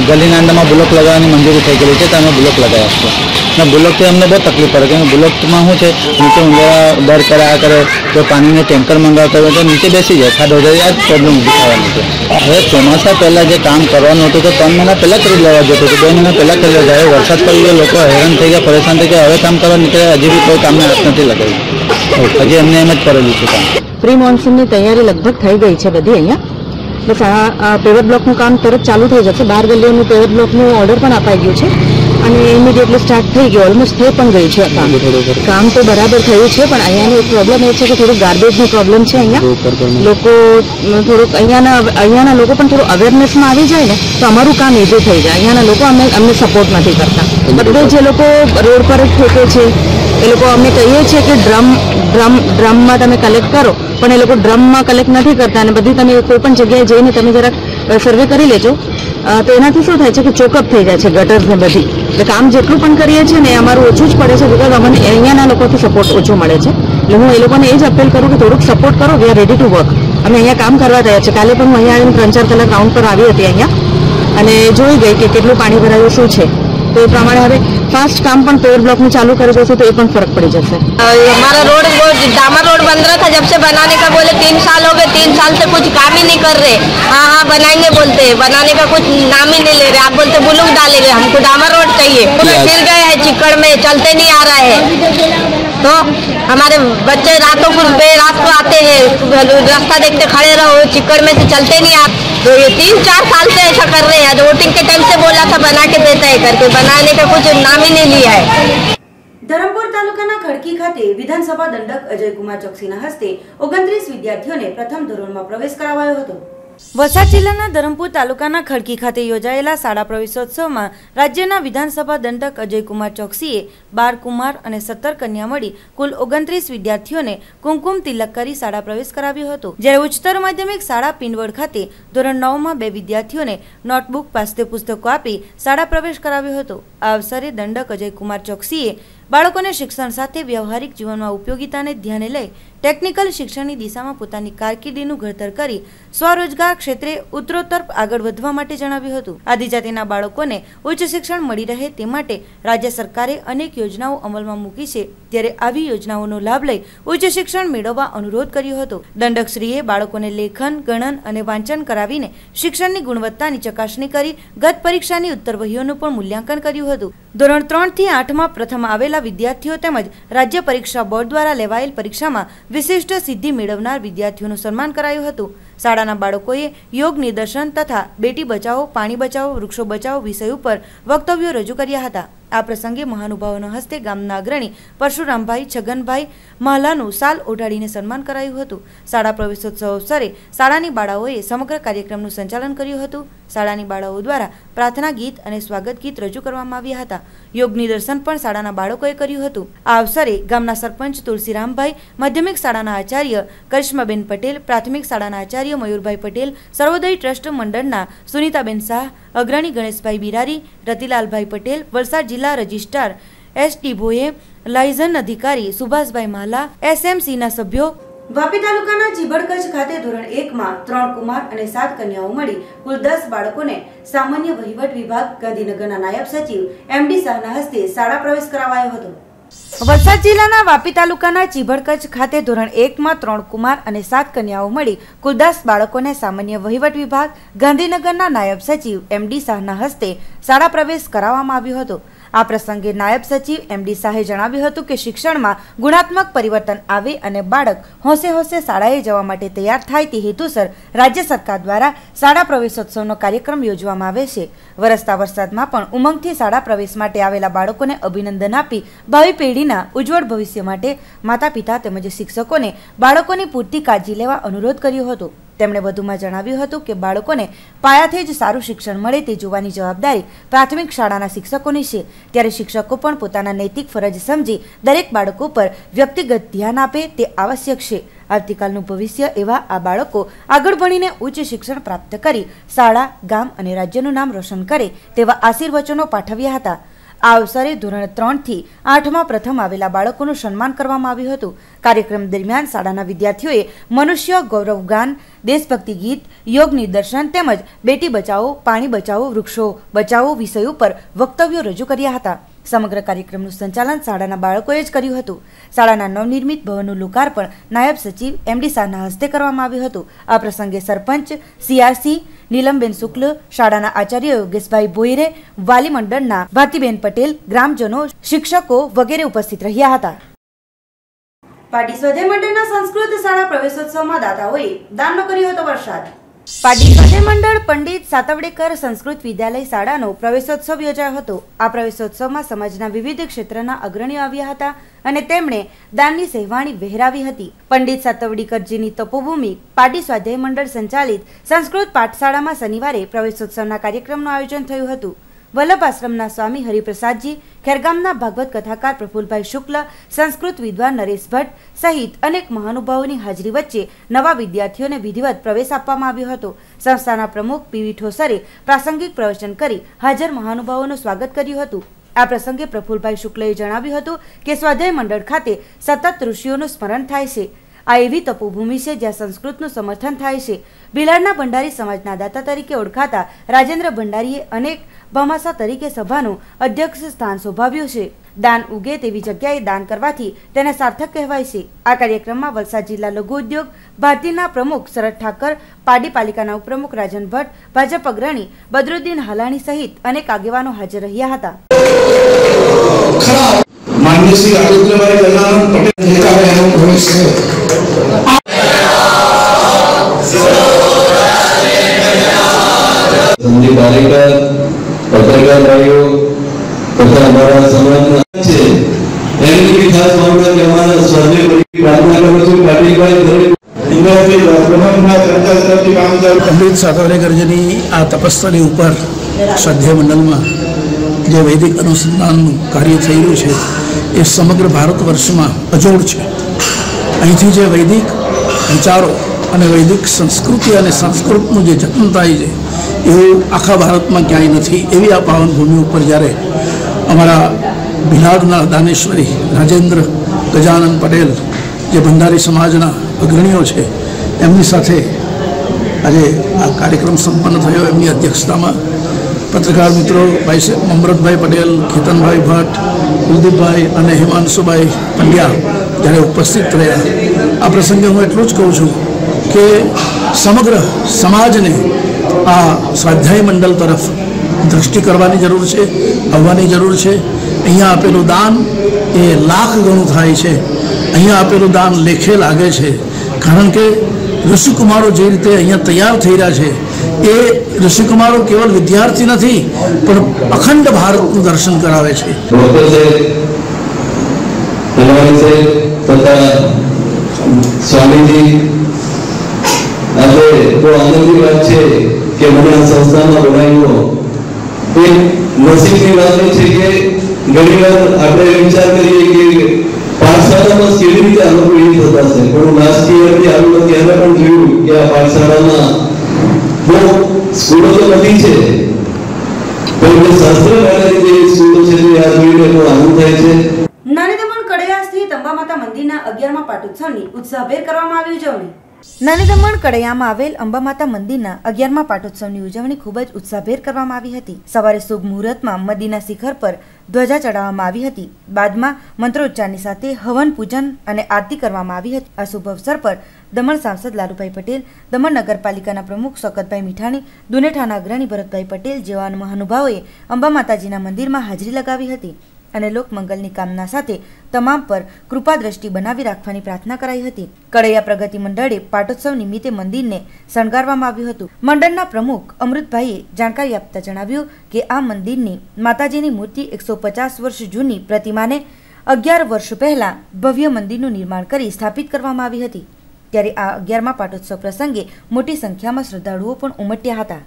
ગલીના અંદરમાં બ્લોક લગાવવાની મંજૂરી થઈ ગયેલી છે, તો અમે બ્લોક લગાવી આપશું. ને બ્લોકથી અમને બહુ તકલીફ પડે, કેમ કે બ્લોકમાં શું છે, નીચે ઊંઘવા દર કરે આ કરે, તો પાણીને ટેન્કર મંગાવતા હોય તો નીચે બેસી જાય, ખાડો જાય, આ જ પ્રોબ્લેમ ઊભી થવાની છે. હવે ચોમાસા પહેલાં જે કામ કરવાનું હતું તો 3 મહિના પહેલાં કરી લેવા જતું હતું, 2 મહિના પહેલાં કરી લેવા જાય. વરસાદ પડી ગયો, લોકો હેરાન થઈ ગયા, પરેશાન થઈ ગયા. હવે કામ કરવા નીકળે, હજી બી કોઈ કામને હાથ નથી લગાવ્યું, હજી એમને એમ જ કરેલું છે કામ. પ્રી મોન્સૂનની તૈયારી લગભગ થઈ ગઈ છે બધી અહીંયા. બસ આ પેવર બ્લોકનું કામ તરત ચાલુ થઈ જશે. 12 ગલીઓનું પેવર બ્લોકનું ઓર્ડર પણ અપાઈ ગયું છે અને ઇમિડિયેટલી સ્ટાર્ટ થઈ ગયું, ઓલમોસ્ટ થઈ પણ ગયું છે. કામ તો બરાબર થયું છે, પણ અહીંયાનો એક પ્રોબ્લેમ એ છે કે થોડું ગાર્બેજનો પ્રોબ્લેમ છે અહીંયા. લોકો થોડુંક અહીંયાના લોકો પણ થોડું અવેરનેસમાં આવી જાય ને તો અમારું કામ ઇઝી થઈ જાય. અહીંયાના લોકો અમને સપોર્ટ નથી કરતા. બધે જે લોકો રોડ પર જ ઠોકે છે એ લોકો અમે કહીએ છીએ કે ડ્રમમાં તમે કલેક્ટ કરો, પણ એ લોકો ડ્રમમાં કલેક્ટ નથી કરતા. અને બધી તમે કોઈ પણ જગ્યાએ જઈને તમે જરાક સર્વે કરી લેજો તો એનાથી શું થાય છે કે ચોકઅપ થઈ જાય છે ગટર્સ ને બધી. એટલે કામ જેટલું પણ કરીએ છીએ ને અમારું ઓછું જ પડે છે, બિકોઝ અમને અહીંયાના લોકોથી સપોર્ટ ઓછો મળે છે. એટલે હું એ લોકોને એ જ અપીલ કરું કે થોડુંક સપોર્ટ કરો. We are ready to work. અમે અહીંયા કામ કરવા તૈયાર છે. કાલે પણ હું અહીંયા આવીને 3-4 કલાક રાઉન્ડ પર આવી હતી અહીંયા અને જોઈ ગઈ કે કેટલું પાણી ભરાયું શું છે. तो ये प्रमाण હવે फास्ट काम पण पेवर ब्लॉक में चालू कर देते तो ये पण फर्क पड़ जाता है। हमारा रोड वो डामर रोड बन रहा था, जब से बनाने का बोले 3 साल हो गए, 3 साल से कुछ काम ही नहीं कर रहे। हाँ बनाएंगे बोलते, बनाने का कुछ नाम ही नहीं ले रहे। आप बोलते बुलुक डालेंगे, हमको डामर रोड चाहिए। पूरा गिर गए हैं चिक्कड़ में, चलते नहीं आ रहा है। तो हमारे बच्चे रातों को रात को आते हैं, रास्ता देखते खड़े रहो, चिक्कड़ में से चलते नहीं आ। तो ये 3-4 साल से ऐसा कर रहे हैं। वोटिंग के टाइम से बोला था बना के देता है करके, बनाने का कुछ नाम ही नहीं लिया है। ધરમપુર તાલુકાના ખડકી ખાતે વિધાનસભા દંડક અજયકુમાર ચોકસીના હસ્તે 29 વિદ્યાર્થીઓને પ્રથમ ધોરણમાં પ્રવેશ કરાવાયો હતો। વલસાડ જિલ્લાના ધરમપુર તાલુકાના ખડકી ખાતે યોજાયેલા શાળા પ્રવેશોત્સવમાં રાજ્યના વિધાનસભા દંડક અજયકુમાર ચોકસીએ 12 કુમાર અને 17 કન્યા મળી કુલ 29 વિદ્યાર્થીઓને કુમકુમ તિલક કરી શાળા પ્રવેશ કરાવ્યો હતો। જ્યારે ઉચ્ચતર માધ્યમિક શાળા પિનવડ ખાતે ધોરણ 9માં 2 વિદ્યાર્થીઓને નોટબુક પાઠ્યપુસ્તકો આપી શાળા પ્રવેશ કરાવ્યો હતો। આ અવસરે દંડક અજયકુમાર ચોકસીએ બાળકોને શિક્ષણ સાથે વ્યવહારિક જીવનમાં ઉપયોગિતાને ધ્યાને લઈ ટેકનિકલ શિક્ષણની દિશામાં પોતાની કારકિર્દીનું ઘડતર કરી સ્વરોજગાર ક્ષેત્રે ઉત્તરોત્તર આગળ વધવા માટે જણાવ્યું હતું। આદિજાતિના બાળકોને ઉચ્ચ શિક્ષણ મળી રહે તે માટે રાજ્ય સરકારે અનેક યોજનાઓ અમલમાં મૂકી છે, ત્યારે આવી યોજનાઓનો લાભ લઈ ઉચ્ચ શિક્ષણ મેળવવા અનુરોધ કર્યો હતો। દંડકશ્રીએ બાળકોને લેખન, ગણન અને વાંચન કરાવીને શિક્ષણની ગુણવત્તાની ચકાસણી કરી ગત પરીક્ષાની ઉત્તરવહીઓનું પણ મૂલ્યાંકન કર્યું હતું। ધોરણ 3 થી 8માં પ્રથમ આવેલા વિદ્યાર્થીઓ તેમજ રાજ્ય પરીક્ષા બોર્ડ દ્વારા લેવાયેલ પરીક્ષામાં વિશિષ્ટ સિદ્ધિ મેળવનાર વિદ્યાર્થીઓનું સન્માન કરાયું હતું। શાળાના બાળકોએ યોગ નિદર્શન તથા બેટી બચાવો, પાણી બચાવો, વૃક્ષો બચાવો વિષય ઉપર વક્તવ્યો રજૂ કર્યા હતા। આ પ્રસંગે મહાનુભાવોના હસ્તે ગામના અગ્રણી પરશુરામભાઈ, છગનભાઈ મહાલાનું સાલ ઓઢાડીને સન્માન કરાયું હતું। શાળા પ્રવેશોત્સવ અવસરે શાળાની બાળાઓએ સમગ્ર કાર્યક્રમનું સંચાલન કર્યું હતું। શાળાની બાળાઓ દ્વારા પ્રાર્થના ગીત અને સ્વાગત ગીત રજૂ કરવામાં આવ્યા હતા। યોગ નિદર્શન પણ શાળાના બાળકોએ કર્યું હતું। આ અવસરે ગામના સરપંચ તુલસીરામભાઈ, માધ્યમિક શાળાના આચાર્ય કરિશ્માબેન પટેલ, પ્રાથમિક શાળાના આચાર્ય મયુરભાઈ પટેલ, સર્વોદય ટ્રસ્ટ મંડળના સુનીતાબેન શાહ, અગ્રણી ગણેશભાઈ બિરારી, રતિલાલભાઈ પટેલ, વલસાડ જિલ્લા રજિસ્ટ્રાર એસ.ટી. ભોયે, લાયઝન અધિકારી સુભાષભાઈ માલા, એસએમસીના સભ્યો, વાપી તાલુકાના ચીબડકચ્છ ખાતે ધોરણ 1માં 3 કુમાર અને 7 કન્યાઓ મળી કુલ 10 બાળકોને સામાન્ય વહીવટ વિભાગ ગાંધીનગરના નાયબ સચિવ એમ.ડી. શાહના હસ્તે શાળા પ્રવેશ કરાવાયો હતો। વલસાડ જિલ્લાના વાપી તાલુકાના ચીભડકચ્છ ખાતે ધોરણ 1 માં 3 કુમાર અને 7 કન્યાઓ મળી કુલ 10 બાળકોને સામાન્ય વહીવટ વિભાગ ગાંધીનગરના નાયબ સચિવ MD શાહના હસ્તે શાળા પ્રવેશ કરાવવામાં આવ્યો હતો। આ પ્રસંગે નાયબ સચિવ MD શાહે જણાવ્યું હતું કે શિક્ષણમાં ગુણાત્મક પરિવર્તન આવે અને બાળક હોંશે હોંશે શાળાએ જવા માટે તૈયાર થાય તે હેતુસર રાજ્ય સરકાર દ્વારા શાળા પ્રવેશોત્સવનો કાર્યક્રમ યોજવામાં આવે છે। વરસતા વરસાદમાં પણ ઉમંગથી શાળા પ્રવેશ માટે આવેલા બાળકોને અભિનંદન આપી ભાવિ પેઢીના ઉજ્જવળ ભવિષ્ય માટે માતા પિતા તેમજ શિક્ષકોને બાળકોની પૂરતી કાળજી લેવા અનુરોધ કર્યો હતો। તેમણે વધુમાં જણાવ્યું હતું કે બાળકોને પાયાથી જ સારું શિક્ષણ મળે તે જોવાની જવાબદારી પ્રાથમિક શાળાના શિક્ષકોની છે, ત્યારે શિક્ષકો પણ પોતાના નૈતિક ફરજ સમજી દરેક બાળકો પર વ્યક્તિગત ધ્યાન આપે તે આવશ્યક છે। આવતીકાલનું ભવિષ્ય એવા આ બાળકો આગળ ભણીને ઉચ્ચ શિક્ષણ પ્રાપ્ત કરી શાળા, ગામ અને રાજ્યનું નામ રોશન કરે તેવા આશીર્વચનો પાઠવ્યા હતા। આ અવસરે ધોરણ 3 થી 8 માં પ્રથમ આવેલા બાળકોનું સન્માન કરવામાં આવ્યું હતું। કાર્યક્રમ દરમિયાન શાળાના વિદ્યાર્થીઓએ મનુષ્ય ગૌરવ ગાન, દેશભક્તિ ગીત, યોગ નિદર્શન તેમજ બેટી બચાવો, પાણી બચાવો, વૃક્ષો બચાવો વિષય ઉપર વક્તવ્યો રજૂ કર્યા હતા। સમગ્ર કાર્યક્રમનું સંચાલન શાળાના બાળકોએ જ કર્યું હતું। શાળાના નવનિર્મિત ભવનનું લોકાર્પણ નાયબ સચિવ MD શાહના હસ્તે કરવામાં આવ્યું હતું। આ પ્રસંગે સરપંચ CRC નીલમબેન શુક્લ, શાળાના આચાર્ય યોગેશભાઈ ભોયરે, વાલી મંડળના ભારતીબેન પટેલ, ગ્રામજનો, શિક્ષકો વગેરે ઉપસ્થિત રહ્યા હતા। પાટી સ્વાધ્યાય મંડળના સંસ્કૃત શાળા પ્રવેશોત્સવમાં દાતાઓએ દાનનો કર્યો હતો વરસાદ। પાટી સ્વાધ્યાય મંડળ પંડિત સાતવડેકર સંસ્કૃત વિદ્યાલય શાળાનો પ્રવેશોત્સવ યોજાયો હતો। આ પ્રવેશોત્સવમાં સમાજના વિવિધ ક્ષેત્રના અગ્રણીઓ આવ્યા હતા અને તેમણે દાનની સહેવાણી વહેરાવી હતી। પંડિત સાતવડીકરજીની તપોભૂમિ પાટી સ્વાધ્યાય મંડળ સંચાલિત સંસ્કૃત પાઠશાળામાં શનિવારે પ્રવેશોત્સવના કાર્યક્રમનું આયોજન થયું હતું। વલ્લભ આશ્રમના સ્વામી હરિપ્રસાદજી, ખેરગામના ભાગવત કથાકાર પ્રફુલભાઈ શુક્લ, સંસ્કૃત વિદ્વાન નરેશ ભટ્ટ સહિત અનેક મહાનુભાવોની હાજરી વચ્ચે નવા વિદ્યાર્થીઓને વિધિવત પ્રવેશ આપવામાં આવ્યો હતો। સંસ્થાના પ્રમુખ PV ઠોસરે પ્રાસંગિક પ્રવચન કરી હાજર મહાનુભાવોનું સ્વાગત કર્યું હતું। આ પ્રસંગે પ્રફુલભાઈ શુક્લએ જણાવ્યું હતું કે સ્વાધ્યાય મંડળ ખાતે સતત ઋષિઓનું સ્મરણ થાય છે। આ એવી તપોભૂમિ છે જ્યાં સંસ્કૃતનું સમર્થન થાય છે। ભીલાડના ભંડારી સમાજના દાતા તરીકે ઓળખાતા રાજેન્દ્ર ભંડારીએ અનેક ભામાસા તરીકે સભાનું અધ્યક્ષ સ્થાન શોભાવ્યું છે। દાન ઉગે તેવી જગ્યાએ દાન કરવાથી તેને સાર્થક કહેવાય છે। આ કાર્યક્રમમાં વલસાડ જિલ્લા લઘુ ઉદ્યોગ ભારતીના પ્રમુખ શરદ ઠાકર, પાડી પાલિકાના ઉપપ્રમુખ રાજન ભટ્ટ, ભાજપ અગ્રણી બદરુદ્દીન હાલાણી સહિત અનેક આગેવાનો હાજર રહ્યા હતા। माननीय श्री आदित्यभाई जनार्दन पटेल नेता है एवं प्रवेश है। संदीप पालेकर, पत्रकार भाइयों तथा हमारा समाज છે એની ખાસ ભાવના કે અમારા સ્વાધ્યાય પરીક્ષા પ્રાર્થના કરું છું પાટીલભાઈ પંડિત સાતવડેકરજીની આ તપસ્યાની ઉપર સ્વાધ્યાય મંડળમાં જે વૈદિક અનુસંધાનનું કાર્ય થઈ રહ્યું છે એ સમગ્ર ભારત વર્ષમાં અજોડ છે। અહીંથી જે વૈદિક વિચારો અને વૈદિક સંસ્કૃતિ અને સંસ્કૃતનું જે જતન થાય છે એવું આખા ભારતમાં ક્યાંય નથી। એવી આ પાવન ભૂમિ ઉપર જ્યારે અમારા ભીલાડના દાનેશ્વરી રાજેન્દ્ર ગજાનંદ પટેલ જે ભંડારી સમાજના અગ્રણીઓ છે એમની સાથે આજે આ કાર્યક્રમ સંપન્ન થયો। એમની અધ્યક્ષતામાં પત્રકાર મિત્રો ભાઈ મમરતભાઈ પટેલ, કેતનભાઈ ભટ્ટ, કુલદીપભાઈ અને હિમાંશુભાઈ પંડ્યા જ્યારે ઉપસ્થિત રહ્યા। આ પ્રસંગે હું એટલું જ કહું છું કે સમગ્ર સમાજને આ સ્વાધ્યાય મંડળ તરફ દૃષ્ટિ કરવાની જરૂર છે, આવવાની જરૂર છે। અહીંયા આપેલું દાન એ લાખ ગણું થાય છે। અહીંયા આપેલું દાન લેખે લાગે છે, કારણ કે ઋષિકુમારો જે રીતે અહીંયા તૈયાર થઈ રહ્યા છે એ ઋષિકુમારો કેવલ વિદ્યાર્થી નથી પણ અખંડ ભારતનું દર્શન કરાવે છે। સ્વામીજી આજે બહુ આનંદની વાત છે કે મને આ સંસ્થામાં બોલાવ્યો। એ નસીબની વાત છે કે ઘણી વાર આપણે વિચાર કરીએ કે પાઠશાળામાં કેવી રીતે અનુકૂળ થતા છે, પણ લાસ્ટ યરથી આવ્યું ત્યારે પણ જોયું કે આ પાઠશાળામાં બહુ સ્કૂલો તો નથી છે પણ જે શાસ્ત્ર પહેલાની જે સ્કૂલો છે તે આ જોઈને બહુ આનંદ થાય છે। નાની દમણ કડૈયા સ્થિત અંબામાતા મંદિરના 11મા પાટોત્સવની ઉત્સાહભેર કરવામાં આવી ઉજવણી। નાની દમણ કડૈયામાં આવેલ અંબામાતા મંદિરના 11મા પાટોત્સવની ઉજવણી ખૂબ જ ઉત્સાહભેર કરવામાં આવી હતી। સવારે શુભ મુહૂર્તમાં મંદિરના શિખર પર ધ્વજા ચડાવવામાં આવી હતી। બાદમાં મંત્રોચ્ચારની સાથે હવન પૂજન અને આરતી કરવામાં આવી હતી। આ શુભ અવસર પર દમણ સાંસદ લાલુભાઈ પટેલ, દમણ નગરપાલિકાના પ્રમુખ શોકતભાઈ મીઠાણી, દુનેઠાના અગ્રણી ભરતભાઈ પટેલ જેવા મહાનુભાવોએ અંબા માતાજીના મંદિરમાં હાજરી લગાવી હતી અને લોકમંગલની કામના સાથે તમામ પર કૃપા દ્રષ્ટિ બનાવી રાખવાની પ્રાર્થના કરાઈ હતી। કડૈયા પ્રગતિ મંડળે પાટોત્સવ નિમિત્તે મંદિરને શણગારવામાં આવ્યું હતું। મંડળના પ્રમુખ અમૃતભાઈએ જાણકારી આપતા જણાવ્યું કે આ મંદિરની માતાજીની મૂર્તિ 150 વર્ષ જૂની પ્રતિમાને 11 વર્ષ પહેલા ભવ્ય મંદિરનું નિર્માણ કરી સ્થાપિત કરવામાં આવી હતી। ત્યારે આ 11મા પાટોત્સવ પ્રસંગે મોટી સંખ્યામાં શ્રદ્ધાળુઓ પણ ઉમટ્યા હતા।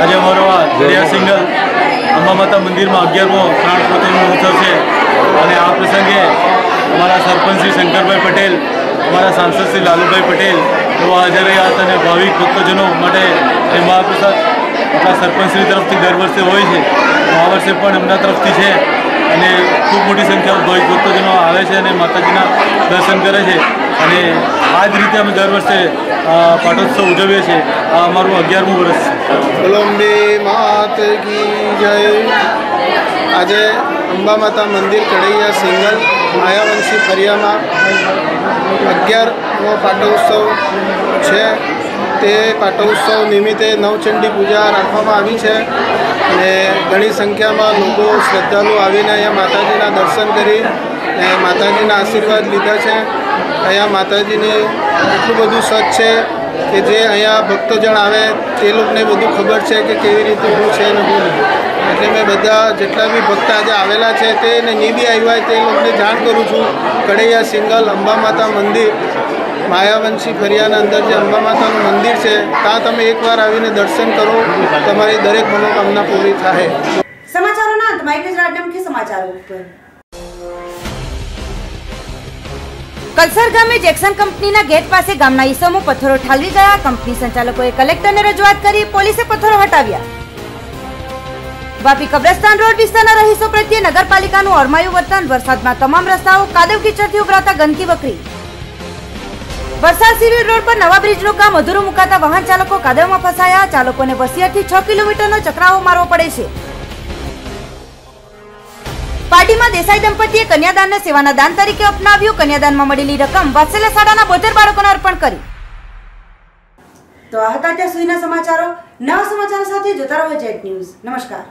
आज अमरो दरिया सिंगल अंबा माता मंदिर में 11मो प्राण प्रतिष्ठा उत्सव है और आ प्रसंगे हमारा सरपंच श्री शंकरभाई पटेल, हमारा सांसद श्री लालूभाई पटेल वो हाजर रहा था। भाविक भक्तजनों महाप्रसाद अपना सरपंच श्री तरफ दर वर्षे हो आ वर्षे एमना तरफ है અને ખૂબ મોટી સંખ્યામાં ભાવિક ભક્તજનો આવે છે અને માતાજીના દર્શન કરે છે અને આ જ રીતે અમે દર વર્ષે પાટોત્સવ ઉજવીએ છીએ। આ અમારું 11મું વર્ષ છે। બોલો અંબે માત કી જય। આજે અંબા માતા મંદિર કડૈયા સિંગલ માયાવંશી ફરિયામાં 11મો પાટોત્સવ છે। તે પાટોત્સવ નિમિત્તે નવચંડી પૂજા રાખવામાં આવી છે અને ઘણી સંખ્યામાં લોકો શ્રદ્ધાળુ આવીને અહીંયા માતાજીના દર્શન કરી અને માતાજીના આશીર્વાદ લીધા છે। અહીંયા માતાજીને એટલું બધું સચ છે કે જે અહીંયા ભક્તજન આવે તે લોકોને બધું ખબર છે કે કેવી રીતે શું છે અને શું નહીં। એટલે મેં બધા જેટલા બી ભક્ત આજે આવેલા છે તે નહીં બી આવ્યા તે લોકોને જાણ કરું છું। કડૈયા સિંગલ અંબા માતા મંદિર માયાવંશી ફરિયાના અંદર જે અંબા માતાનું મંદિર છે ત્યાં તમે એકવાર આવીને દર્શન કરો, તમારી દરેક મનોકામના પૂરી થાય। સમાચારોના અંતમાં એક નજર આજના મુખ્ય સમાચારો ઉપર। કલસર ગામે જેક્સન કંપનીના ગેટ પાસે ગામના ઈસમો પથ્થરો ઠાલવી ગયા। કંપની સંચાલકોએ કલેક્ટરને રજૂઆત કરી, પોલીસે પથ્થરો હટાવ્યા। વાપી કબ્રસ્તાન રોડ વિસ્તારના રહીશો પ્રત્યે નગરપાલિકાનું અરમાયું વર્તન। વરસાદમાં તમામ રસ્તાઓ કાદવ કીચડથી ઉભરાતા ગંદકી વકરી। વરસાદ સિવિલ રોડ પર નવા બ્રિજનું કામ અધૂરું મુકાતા વાહન ચાલકો કાદવમાં ફસાયા। ચાલકોને વસિયતથી 6 કિલોમીટરનો ચક્રાવો મારવો પડે છે। પાર્ટીમાં દેસાઈ દંપતીએ કન્યાદાનને સેવાના દાન તરીકે અપનાવ્યું। કન્યાદાનમાં મળેલી રકમ વાત્સલ્ય શાળાના 72 બાળકોને અર્પણ કરી। તો આ હતા અત્યાર સુધીના સમાચારો। નવા સમાચારો સાથે જોતા રહો જેટ ન્યૂઝ। નમસ્કાર।